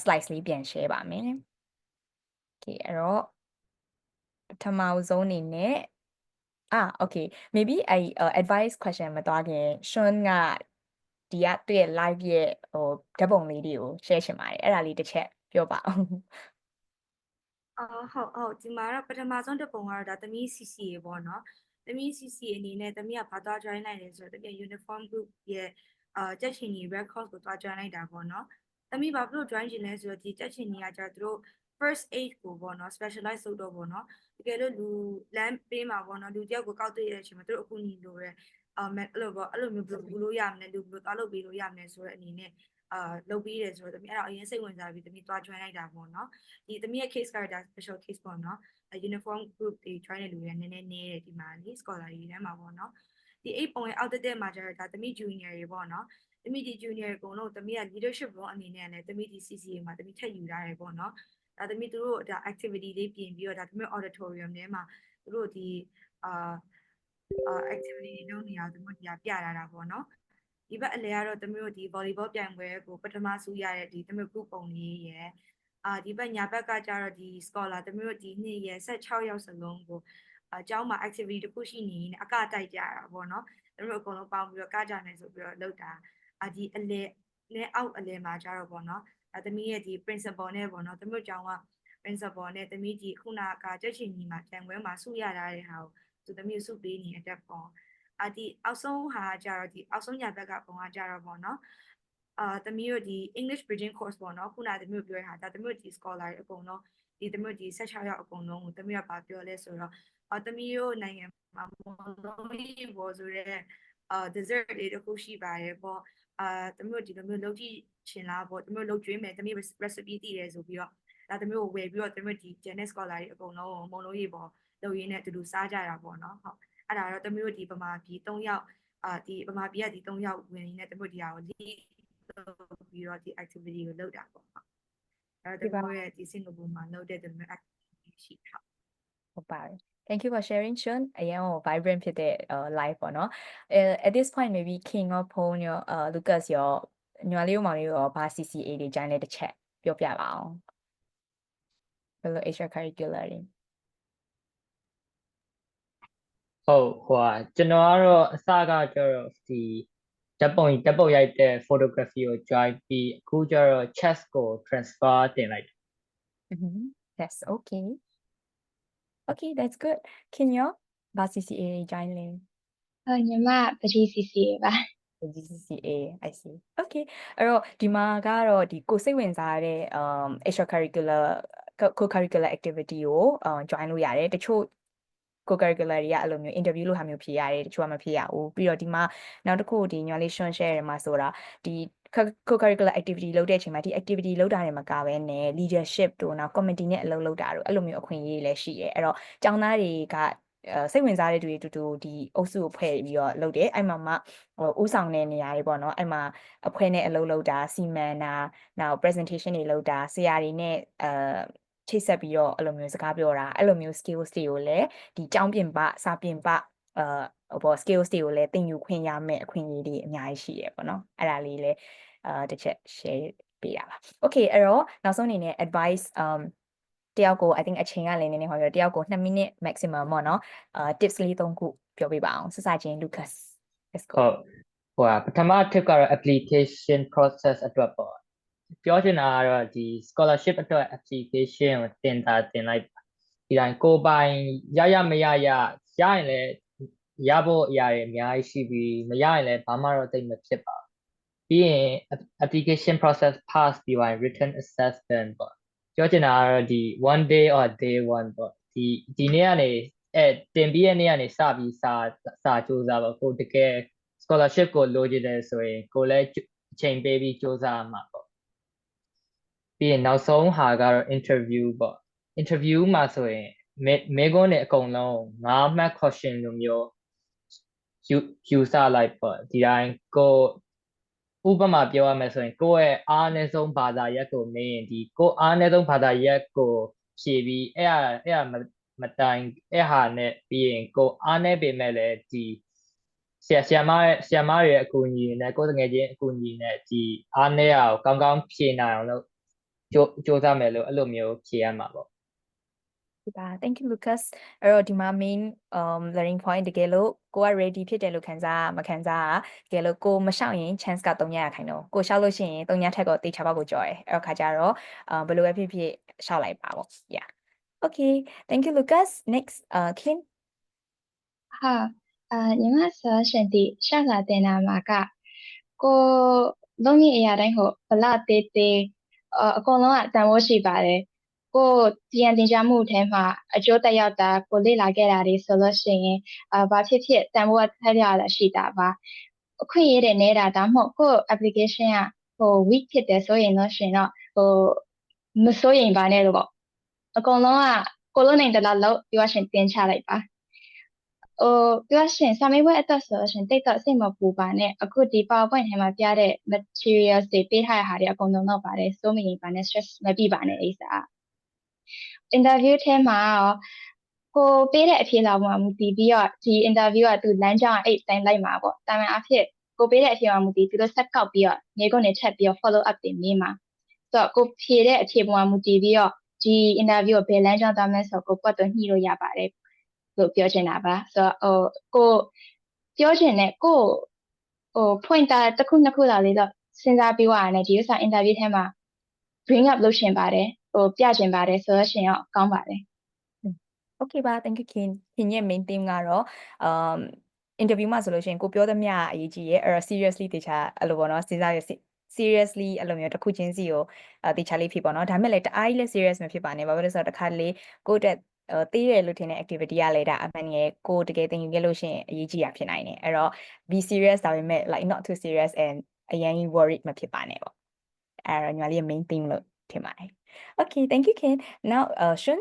slides လေးပြန် share ပါမယ်။ Okay အဲ့တော့ပထမဆုံးအနေနဲ့okay maybe advice question မသွားခင် Sean ကသူ့ရဲ့ live ရဲ့ဓာတ်ပုံလေးတွေကို share ချင်ပါတယ်အဲ့ဒါလေးတစ်ချက်ပြောပါအောင်ဟုတ်ဒီမှာတော့ပထမဆုံးတစ်ပုံကတော့ဒါသမီး CCA ပေါ့နော်သမီး CCA အနေနဲ့သမီးကဘာသွား join လိုက်လဲဆိုတော့သမီး uniform group ရဲ့ကြက်ချင်ကြီး red cross ကိုသွား join လိုက်တာပေါ့နော်သမီးဘာဖြစ်လို့ join ချင်လဲဆိုတော့ဒီကြက်ချင်ကြီးကကျတော့သူတို့ first aid ကိုပေါ့နော် specialize လုပ်တော့ပေါ့နော်တကယ်လို့လူလမ်းပေးမှာပေါ့နော်လူတယောက်ကိုကောက်တွေ့ရတဲ့အချိန်မှာသူတို့အကူအညီလိုရဲအဲ့လိုမျိုးဘယ်လိုကူလို့ရမလဲလူဘယ်လိုသွားလုပ်ပေးလို့ရမလဲဆိုတဲ့အနေနဲ့လုပ်ပြီးတယ်ဆိုတော့သမီးအဲ့တော့အရင်စိတ်ဝင်စားပြီးသမီးသွား join လိုက်တာပေါ့နော်ဒီသမီးရဲ့ case ကတော့ special case ပေါ့နော်uniform group တွေ join တဲ့လူတွေကနည်းနည်းနေတယ်ဒီမှာလေ scholar တွေထဲမှာပေါ့နော်ဒီ8ပုံရဲ့အောက်တက်မှာကျတော့ဒါသမီး junior တွေပေါ့နော်သမီးဒီ junior တွေအကုန်လုံးသမီးက leadership role အနေနဲ့လည်းသမီးဒီ CCA မှာသမီးထပ်ယူထားတယ်ပေါ့နော်ဒါသမီးသူတို့ဒါ activity လေးပြင်ပြီးတော့ဒါသမီး auditorium ထဲမှာသူတို့ဒီactivity တွေလုပ်နေအောင်သူတို့ဒီပြလာတာပေါ့နော်ဒီဘက်အလဲကတော့သမီးတို့ဒီ volleyball ပြိုင်ပွဲကိုပထမဆုရတဲ့ဒီသမီး group ပုံလေးရယ်ဒီဘက်ညာဘက်ကကျတော့ဒီ scholar သမီးတို့ဒီနှစ်ရယ်16ယောက်စလုံးကိုအကျောင်းမှာ activity တစ်ခုရှိနေရင်အကတိုက်ကြတာပေါ့နော်သမီးတို့အကုန်လုံးပေါင်းပြီးတော့ကကြမယ်ဆိုပြီးတော့လုပ်တာဒီအလဲနဲ့အောက်အလဲမှာကျတော့ပေါ့နော်သမီးရဲ့ဒီ principal နဲ့ပေါ့နော်သမီးတို့ကျောင်းက principal နဲ့သမီးဒီခုနကကြက်ချင်ကြီးမှာပြန်ပွဲမှာစုရတာတဲ့ဟာကိုသူသမီးစုပေးနေတဲ့တက်ပေါ့ဒီအောက်ဆုံးဟာကြတော့ဒီအောက်ဆုံးညာဘက်ကပုံကကြတော့ပေါ့နော်သမီးတို့ဒီ English Bridging Course ပေါ့နော်ခုနသမီးတို့ပြောရတာသမီးတို့ဒီ scholar တွေအကုန်လုံးဒီသမီးတို့ဒီ16ရောက်အကုန်လုံးကိုသမီးတို့ပါပြောလဲဆိုတော့သမီးတို့နိုင်ငံမှာမော်လုံးကြီးပေါ်ဆိုတဲ့dessert တွေတခုရှိပါတယ်ပေါ့သမီးတို့ဒီလိုမျိုးလုပ်ကြည့်ချင်လားပေါ့သမီးတို့လုပ်ကျွေးမယ်သမီး recipe တည်တယ်ဆိုပြီးတော့ဒါသမီးတို့ဝယ်ပြီးတော့သမီးတို့ဒီ Janet scholar တွေအကုန်လုံးကိုမော်လုံးကြီးပေါ်လုပ်ရင်းနဲ့အတူတူစားကြတာပေါ့နော်ဟုတ်အဲ့ဒါတော့သမီးတို့ဒီဗမာပြည်3ယောက်ဒီဗမာပြည်ကဒီ3ယောက်ဝင်နေသမီးတို့ဒီဟာကို lead လုပ်ပြီးတော့ဒီ activity ကိုလုပ်တာပေါ့ဟုတ်အဲ့တော့သမီးတို့ရဲ့ဒီစင်ကာပူမှာလုပ်တဲ့ activity ရှိတာဟုတ်ပါတယ် Thank you for sharing Shun အရင်က vibrant ဖြစ်တဲ့ live ပေါ့နော် at this point maybe King or Pone ရော Lucas ရောညီမလေးတို့မောင်လေးရောဘာ CCA တွေကျန်တဲ့တစ်ချက်ပြောပြပါအောင်ဘယ်လို extracurricular တွေဟုတ်ဟိုကျွန်တော်ကတော့အစကကျတော့ဒီဓာတ်ပုံရိုက်တဲ့ photography ကို join ပြီးအခုကျတော့ chess ကို transfer တင်လိုက် That's okay Okay that's good King ရောဘာ CCA တွေ join လဲညီမပကြီး CCA ပါ CCA I see Okay အဲ့တော့ဒီမှာကတော့ဒီကိုစိတ်ဝင်စားတဲ့extracurricular co-curricular activity ကိုjoin လုပ်ရတယ်တချို့co-curricular တွေကအဲ့လိုမျိုး interview လို့ဟာမျိုးဖြေရတယ်တချို့ကမဖြေရဘူးပြီးတော့ဒီမှာနောက်တစ်ခုဒီညီမလေး share မှာဆိုတာဒီ co-curricular activity လုပ်တဲ့အချိန်မှာဒီ activity လုပ်တာနဲ့မကဘဲနဲ့ leadership တို့နောက် committee နဲ့အလုပ်လုပ်တာတို့အဲ့လိုမျိုးအခွင့်အရေးလည်းရှိရဲအဲ့တော့ကျောင်းသားတွေကစိတ်ဝင်စားတဲ့သူတွေတူတူဒီအုပ်စုကိုဖွဲ့ပြီးတော့လုပ်တယ်အဲ့မှာမှဥဆောင်တဲ့နေရာတွေပေါ့နော်အဲ့မှာအဖွဲ့နဲ့အလုပ်လုပ်တာစီမံတာနောက် presentation တွေလုပ်တာဆရာတွေနဲ့ချိတ်ဆက်ပြီးတော့အဲ့လိုမျိုးစကားပြောတာအဲ့လိုမျိုး skills တွေကိုလည်းဒီကျောင်းပြင်ပစာပြင်ပဘော skills တွေကိုလည်းသင်ယူခွင့်ရမယ်အခွင့်အရေးတွေအများကြီးရှိရပေါ့နော်အဲ့ဒါလေးလည်းတစ်ချက် share ပေးတာပါ Okay အဲ့တော့နောက်ဆုံးအနေနဲ့ advice တယောက်ကို I think အချိန်ကလည်းနည်းနည်းဟောပြောတယောက်ကို2 minute maximum ပေါ့နော်tips လေး3ခုပြောပြပါအောင်စစချင်း Lucas let's go ဟုတ်ပထမ tip ကတော့ application process အတွက်ပေါ့ပြောချင်တာကတော့ဒီ scholarship အတွက် application ကိုတင်လိုက်ဒီတိုင်းကိုပိုင်ရမရရင်လည်းရဖို့အရာတွေအများကြီးရှိပြီးမရရင်လည်းဘာမှတော့သိမဖြစ်ပါဘူးပြီးရင် application process pass ပြီးရင် written assessment ပေါ့ပြောချင်တာကတော့ဒီ one day or day 1ပေါ့ဒီနေ့ကနေတင်ပြီးရဲ့နေ့ကနေစပြီးစာစူးစမ်းပါကိုတကယ် scholarship ကိုလိုချင်တယ်ဆိုရင်ကိုလည်းအချိန်ပေးပြီးစူးစမ်းမှာပေါ့ပြီးရင်နောက်ဆုံးဟာကတော့ interview ပေါ့ interview မှာဆိုရင်မေခွန်းတွေအကုန်လုံး5 mark question လိုမျိုးယူဆလိုက်ပေါ့ဒီတိုင်းကိုဥပမာပြောရမယ်ဆိုရင်ကိုယ့်ရဲ့အားအနည်းဆုံးဘာသာရပ်ကိုမေးရင်ဒီကိုအားအနည်းဆုံးဘာသာရပ်ကိုဖြေပြီးအဲ့မတိုင်အဲ့ဟာနဲ့ပြီးရင်ကိုအားနည်းပေမဲ့လည်းဒီဆရာမတွေရဲ့အကူအညီနဲ့ကိုယ်ငယ်ချင်းအကူအညီနဲ့ဒီအားနည်းအောင်ကောင်းကောင်းဖြေနိုင်အောင်လို့ကြိုးစားမယ်လို့အဲ့လိုမျိုးဖြေရမှာပေါ့Thank you Lucas အဲ့တော့ဒီမှာ main learning point တကယ်လို့ကိုက ready ဖြစ်တယ်လို့ခံစားမခံစားတကယ်လို့ကိုမရှောက်ရင် chance က300ရာခိုင်နှုန်းကိုရှောက်လို့ရှိရင်300ထက်ကိုတေချာပေါက်ကိုကြော်တယ်အဲ့တော့ခါကြတော့ဘယ်လိုပဲဖြစ်ဖြစ်ရှောက်လိုက်ပါပေါ့ yeah okay thank you Lucas next Kim ညီမဆိုရှင်ဒီရှောက်လာတင်တာမှာကကိုလုံးကြီးအရာတိုင်းဟိုဘလတေးတေးအကုန်လုံးကတန်ဖိုးရှိပါတယ်ကိုတင်ကြမှုထဲမှာအကျိုးတက်ရောက်တာကိုလေ့လာခဲ့တာတွေဆိုလို့ရှိရင်ဘာဖြစ်ဖြစ်တန်ဖိုးကထက်ရတာရှိတာပါအခွင့်အရေးတွေနေတာဒါမှမဟုတ်ကို application ကဟို weak ဖြစ်တယ်ဆိုရင်တော့ရှင်တော့ဟိုမစိုးရင်ပါနဲ့လို့ပေါ့အကုန်လုံးကကိုလုံးနိုင်တလားလို့ပြောရှင်တင်ချလိုက်ပါပြောရှင်စာမေးပွဲအတွက်ဆိုလို့ရှင်တိတ်တော့စိတ်မပူပါနဲ့အခုဒီ PowerPoint ထဲမှာပြတဲ့ materials တွေပေးထားတဲ့ဟာတွေအကုန်လုံးတော့ပါတယ်စိုးမရင်ပါနဲ့ stress မပြီးပါနဲ့အိစာinterview ထဲမှာကိုပေးတဲ့အဖြေလောက်မှမူတည်ပြီးတော့ဒီ interview ကသူလမ်းကြောင်းအဲ့တိုင်းလိုက်မှာပေါ့တာမန်အဖြစ်ကိုပေးတဲ့အဖြေမှာမူတည်သူတို့ဆက်ကောက်ပြီးတော့နေကုန်နေထပ်ပြီးတော့ follow up တွေမေးမှာဆိုတော့ကိုဖြေတဲ့အဖြေပေါ်မှာမူတည်ပြီးတော့ဒီ interview ကိုဘယ်လမ်းကြောင်းသွားမလဲဆိုတော့ကိုပတ်တော့ညှိလို့ရပါတယ်လို့ပြောချင်တာပါဆိုတော့ကိုပြောချင်တဲ့ကိုpointer တစ်ခုနှစ်ခုလောက်လေးတော့စဉ်းစားပြီးွားရတယ်ဒီဥစ္စာ interview ထဲမှာ bring up လုပ်ရှင်ပါတယ် ပြချင်ပါတယ်ဆိုတော့ရှင်ရောကောင်းပါတယ် Okay ပါ thank you Kin ရဲ့ main theme ကတော့interview မှာဆိုလို့ရှိရင်ကိုပြောသမျှအရေးကြီးရဲ့အဲ့တော့ seriously တခြားအဲ့လိုပေါ့နော်စဉ်းစားရ seriously အဲ့လိုမျိုးတစ်ခုချင်းစီကိုတခြားလေးဖြစ်ပေါ့နော်ဒါမဲ့လည်းတအားကြီးလည်း serious မဖြစ်ပါနဲ့ဘာဖြစ်လို့လဲဆိုတော့တစ်ခါလေကိုတက်သေးတယ်လို့ထင်တဲ့ activity ကလည်းဒါအမှန်ငယ်ကိုတကယ်သင်ယူခဲ့လို့ရှိရင်အရေးကြီးတာဖြစ်နိုင်တယ်အဲ့တော့ be serious ဒါပေမဲ့ like not too serious and အရင် worried မဖြစ်ပါနဲ့ပေါ့အဲ့တော့ညီမလေးရဲ့ main theme လို့ထင်ပါတယ် Okay thank you Kin now Shun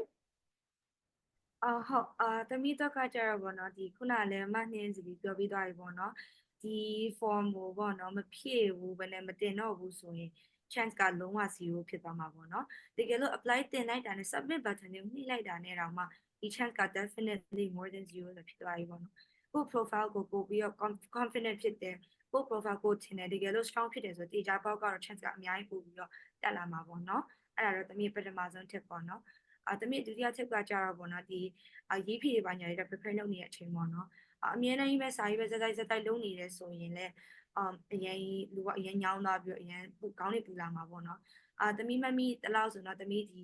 ဟုတ်သမီးတော့ကကြတော့ပေါ့နော်ဒီခုနလည်းမနှင်းစီပြောပြီးသွားပြီပေါ့နော်ဒီ form ကိုပေါ့နော်မဖြည့်ဘူးဘယ်နဲ့မတင်တော့ဘူးဆိုရင် chance ကလုံးဝ0ဖြစ်သွားမှာပေါ့နော်တကယ်လို့ apply တင်လိုက်တာနဲ့ submit button ကိုနှိပ်လိုက်တာနဲ့တော့မှဒီ chance က definitely more than 0လို့ဖြစ်သွားပြီပေါ့နော်ကို profile ကိုပို့ပြီးတော့ confident ဖြစ်တယ်ကို profile ကိုထင်တယ်တကယ်လို့ strong ဖြစ်တယ်ဆိုတေချာပေါက်ကတော့ chance ကအများကြီးပို့ပြီးတော့တက်လာမှာပေါ့နော်အဲ့ဒါတော့သမီးပထမဆုံး tip ပေါ့နော်သမီးဒုတိယ tip ကကြတော့ပေါ့နော်ဒီရေးဖြည့်ပါညာတွေ prepare လုပ်နေတဲ့အချိန်ပေါ့နော်အမြဲတမ်းကြီးပဲစာရေးပဲဇက်တိုက်လုပ်နေတယ်ဆိုရင်လည်းအရင်လူကအရင်ညောင်းသွားပြီးတော့အရင်ခေါင်းတွေပူလာမှာပေါ့နော်သမီးမမီတလောက်ဆိုတော့သမီးဒီ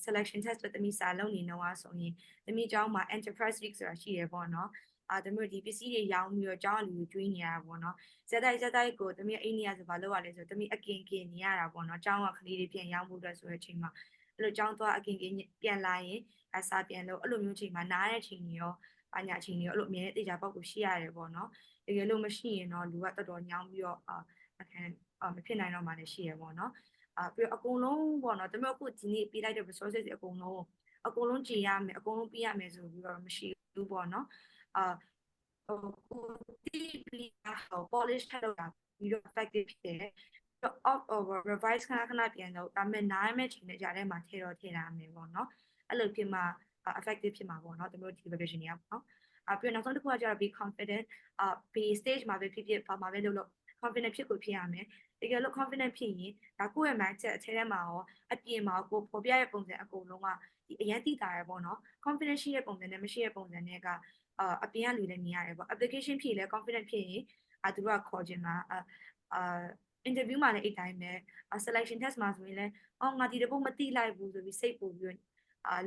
selection test ဆိုသမီးစာလုပ်နေတော့ဆိုရင်သမီးကျောင်းမှာ enterprise week ဆိုတာရှိရပေါ့နော်သမီးဒီပစ္စည်းတွေရောင်းပြီးတော့ကျောင်းအလူကိုကျွေးနေရတာပေါ့နော်ဇက်တိုက်ကိုသမီးအိန္ဒိယဆိုဘာလုပ်ရလဲဆိုသမီးအကင်နေရတာပေါ့နော်ကျောင်းကကလေးတွေပြန်ရောင်းဖို့အတွက်ဆိုတဲ့အချိန်မှာအဲ့လိုကျောင်းသွားအကင်ပြန်လာရင်စာပြန်လို့အဲ့လိုမျိုးချိန်မှာနားတဲ့ချိန်တွေရောအညာချိန်တွေရောအဲ့လိုအမြဲတေချာပေါက်ကိုရှိရတယ်ပေါ့နော်တကယ်လို့မရှိရင်တော့လူကတော်တော်ညောင်းပြီးတော့မဖြစ်နိုင်တော့မှလည်းရှိရပေါ့နော်ပြီးတော့အကုန်လုံးပေါ့နော်တမအခုဒီနေ့ပေးလိုက်တဲ့ resources တွေအကုန်လုံးကြည်ရမယ်အကုန်လုံးပြရမယ်ဆိုပြီးတော့မရှိဘူးပေါ့နော်ကိုတီးပြီးတော့ polish ထပ်လုပ်တာပြီးတော့ effective ဖြစ်တယ်revise ခဏပြန်တော့ဒါပေမဲ့နားမဲ့ချိန်နဲ့ကြားထဲမှာထည့်တာမယ်ပေါ့နော်အဲ့လိုဖြစ်မှ effective ဖြစ်မှာပေါ့နော်တို့ဒီ revision တွေပေါ့နော်ပြီးတော့နောက်ဆုံးတစ်ခုကကျတော့ be confident be stage မှာပဲဖြစ်ဘာမှာပဲလုပ် confident ဖြစ်ကိုဖြစ်ရမယ်တကယ်လို့ confident ဖြစ်ရင်ဒါကိုယ့်ရဲ့ mindset အထဲထဲမှာရောအပြင်မှာကိုပေါ်ပြရဲ့ပုံစံအကုန်လုံးကဒီအရင်သိတာရပေါ့နော် confident ရှိတဲ့ပုံစံနဲ့မရှိတဲ့ပုံစံနဲ့ကအပြင်ကလူလည်းမြင်ရတယ်ပေါ့ application ဖြည့်လဲ confident ဖြစ်ရင်သူတို့ကခေါ်ခြင်းမှာinterview မှာလည်းအဲ့တိုင်းပဲ selection test မှာဆိုရင်လည်းငါဒီတပုတ်မသိလိုက်ဘူးဆိုပြီးစိတ်ပူပြီး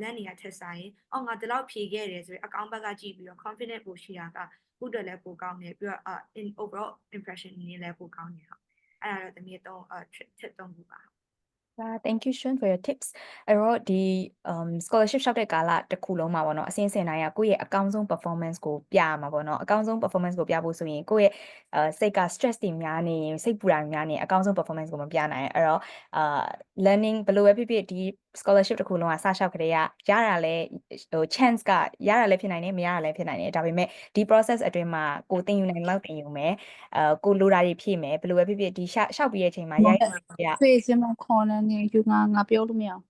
လမ်းနေရထက်ဆိုင်ငါဒီလောက်ဖြေခဲ့တယ်ဆိုရင်အကောင့်ဘက်ကကြည့်ပြီးတော့ confident ပိုရှိတာကခုတည်းလည်းပိုကောင်းတယ်ပြီးတော့in overall impression နည်းလည်းပိုကောင်းတယ်ဟုတ်အဲ့ဒါတော့တမီးတော့tip 3ခုပါThank you Shun for your tips အဲ့တော့ဒီ scholarship ရှောက်တဲ့ကာလတစ်ခုလုံးမှာပေါ့နော်အစင်းစင်တိုင်းကကိုယ့်ရဲ့အကောင်းဆုံး performance ကိုပြရမှာပေါ့နော်အကောင်းဆုံး performance ကိုပြဖို့ဆိုရင်ကိုယ့်ရဲ့စိတ်က stress တွေများနေစိတ်ပူတာများနေအကောင်းဆုံး performance ကိုမပြနိုင်အဲ့တော့learning ဘယ်လိုပဲဖြစ်ဖြစ်ဒီ scholarship တစ်ခုလုံးကစရှောက်ခတဲ့ရတာလဲchance ကရတာလည်းဖြစ်နိုင်တယ်မရတာလည်းဖြစ်နိုင်တယ်ဒါပေမဲ့ဒီ process အတွင်းမှာကိုသင်ယူနိုင်လောက်သင်ယူမယ်ကိုလိုတာတွေဖြည့်မယ်ဘယ်လိုပဲဖြစ်ဖြစ်ဒီရှောက်ပြီးတဲ့အချိန်မှာရ ဖေးစမခေါ်နေနေယူငါပြောလို့မရအောင်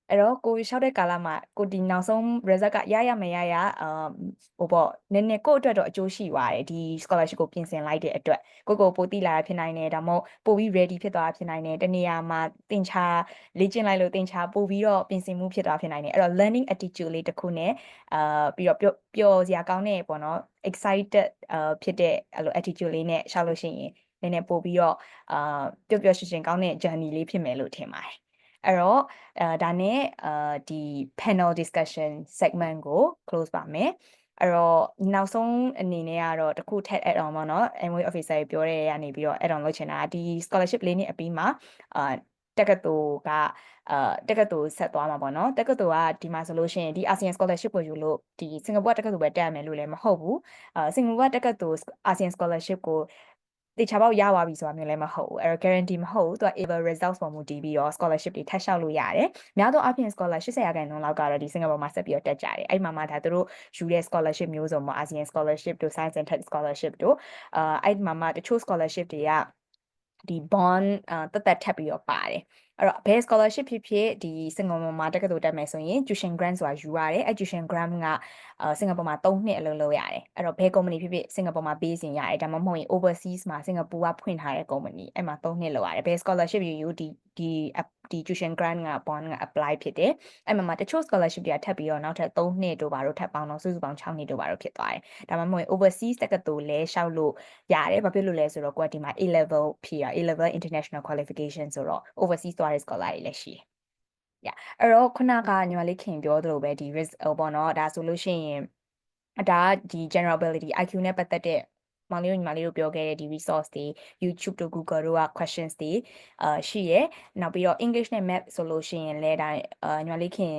အဲ့တော့ကိုရှောက်တဲ့ကာလမှာကိုဒီနောက်ဆုံး result ကရမရဟိုပေါ့နည်းနည်းကိုအတွက်တော့အကျိုးရှိပါတယ်ဒီ scholarship ကိုပြင်ဆင်လိုက်တဲ့အတွက်ကိုပိုသိလာတာဖြစ်နိုင်တယ်ဒါမှမဟုတ်ပိုပြီး ready ဖြစ်သွားတာဖြစ်နိုင်တယ်တနေရာမှာသင်ချာလေ့ကျင့်လိုက်လို့သင်ချာပိုပြီးတော့ပြင်ဆင်မှုဖြစ်သွားဖြစ်နိုင်တယ်အဲ့တော့ learning attitude လေးတစ်ခုနဲ့ပြီးတော့ပျော်စရာကောင်းတဲ့ပေါ့နော် excited ဖြစ်တဲ့အဲ့လို attitude လေးနဲ့ရှောက်လို့ရှိရင်နည်းနည်းပိုပြီးတော့ပျော်ပျော်ရွှင်ရွှင်ကောင်းတဲ့ journey လေးဖြစ်မယ်လို့ထင်ပါတယ်အဲ့တော့ဒါနဲ့ဒီ panel discussion segment ကို close ပါမယ်အဲ့တော့နောက်ဆုံးအနေနဲ့ကတော့တခုထပ် add on ပါเนาะ MOE officer ပြောတဲ့ကနေပြီးတော့ add on လုပ်ချင်တာဒီ scholarship လေးနှစ်အပြီးမှာတက္ကသိုလ်ကတက္ကသိုလ်ဆက်သွားမှာပေါ့เนาะတက္ကသိုလ်ကဒီမှာဆိုလို့ရှိရင်ဒီ ASEAN scholarship ကိုယူလို့ဒီစင်ကာပူတက္ကသိုလ်ပဲတက်ရမယ်လို့လည်းမဟုတ်ဘူးစင်ကာပူတက္ကသိုလ် ASEAN scholarship ကိုတေချာပေါက်ရသွားပြီဆိုတာမျိုးလည်းမဟုတ်ဘူးအဲ့တော့ guarantee မဟုတ်ဘူးသူက able results ပေါ်မူတည်ပြီးတော့ scholarship တွေထပ်လျှောက်လို့ရတယ်များသောအားဖြင့် scholarship 80%လောက်ကတော့ဒီစင်ကာပူမှာဆက်ပြီးတော့တက်ကြတယ်အဲ့မှာမှဒါသူတို့ယူတဲ့ scholarship မျိုးစုံပေါ့ ASEAN scholarship တို့ science and tech scholarship တို့အဲ့မှာမှတချို့ scholarship တွေကဒီ bond တက်ထပ်ပြီးတော့ပါတယ် အဲ့တော့ base scholarship ဖြစ်ဖြစ်ဒီစင်ကာပူမှာတက္ကသိုလ်တက်မယ်ဆိုရင် tuition grant ဆိုတာယူရတယ်အဲ့ tuition grant ကစင်ကာပူမှာ3နှစ်အလုပ်လုပ်ရတယ်အဲ့တော့ဘယ် company ဖြစ်ဖြစ်စင်ကာပူမှာ base ရင်ရတယ်ဒါမှမဟုတ်ရင် overseas မှာစင်ကာပူကဖွင့်ထားတဲ့ company အဲ့မှာ3နှစ်လုပ်ရတယ် base scholarship ယူဒီ tuition grant က bond က apply ဖြစ်တယ်အဲ့မှာတချို့ scholarship တွေကထပ်ပြီးတော့နောက်ထပ်3နှစ်တို့ဘာတို့ထပ်ပေါင်းတော့စုစုပေါင်း6နှစ်တို့ဘာတို့ဖြစ်သွားတယ်ဒါမှမဟုတ်ရင် overseas တက္ကသိုလ်လဲရှောက်လို့ရတယ်ဘာဖြစ်လို့လဲဆိုတော့ကိုကဒီမှာ A level ဖြေရ A level international qualification ဆိုတော့ overseas သွားတဲ့ scholar တွေလည်းရှိတယ်အဲ့တော့ခုနကညီမလေးခင်ပြောသလိုပဲဒီ risk ပေါ့နော်ဒါဆိုလို့ရှိရင်ဒါဒီ general ability IQ နဲ့ပတ်သက်တဲ့မောင်လေးတို့ညီမလေးတို့ပြောခဲ့တဲ့ဒီ resource တွေ YouTube တို့ Google တို့က questions တွေရှိရယ်နောက်ပြီးတော့ English နဲ့ Math ဆိုလို့ရှိရင်လည်းဒါညီမလေးခင်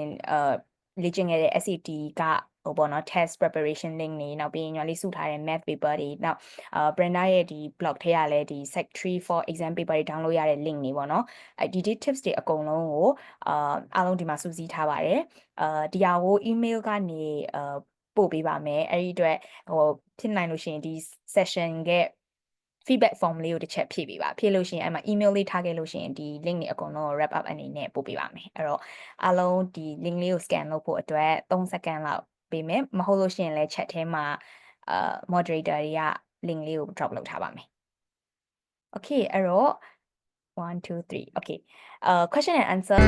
လေ့ကျင့်ခဲ့တဲ့ SAT ကဟိုပေါ့နော် test preparation link တွေနောက်ပြီးညီမလေးစုထားတဲ့ math paper တွေနောက်Brenda ရဲ့ဒီ blog ထဲကလည်းဒီ Sec 3 for exam paper တွေ download ရတဲ့ link တွေပေါ့နော်ဒီ tips တွေအကုန်လုံးကိုအားလုံးဒီမှာစုစည်းထားပါတယ်ဒီဟာကို email ကနေပို့ပေးပါမယ်အဲ့ဒီအတွက်ဟိုဖြစ်နိုင်လို့ရှိရင်ဒီ session က feedback form လေးကိုတစ်ချက်ဖြည့်ပေးပါဖြည့်လို့ရှိရင်အဲ့မှာ email လေးထားခဲ့လို့ရှိရင်ဒီ link တွေအကုန်လုံးကို wrap up အနေနဲ့ပို့ပေးပါမယ်အဲ့တော့အားလုံးဒီ link လေးကို scan လုပ်ဖို့အတွက်3စက္ကန့်လောက်ပေးမယ်မဟုတ်လို့ရှိရင်လည်း chat ထဲမှာmoderator တွေက link လေးကို drop လုပ်ထားပါမယ် okay အဲ့တော့1 2 3 okay question and answer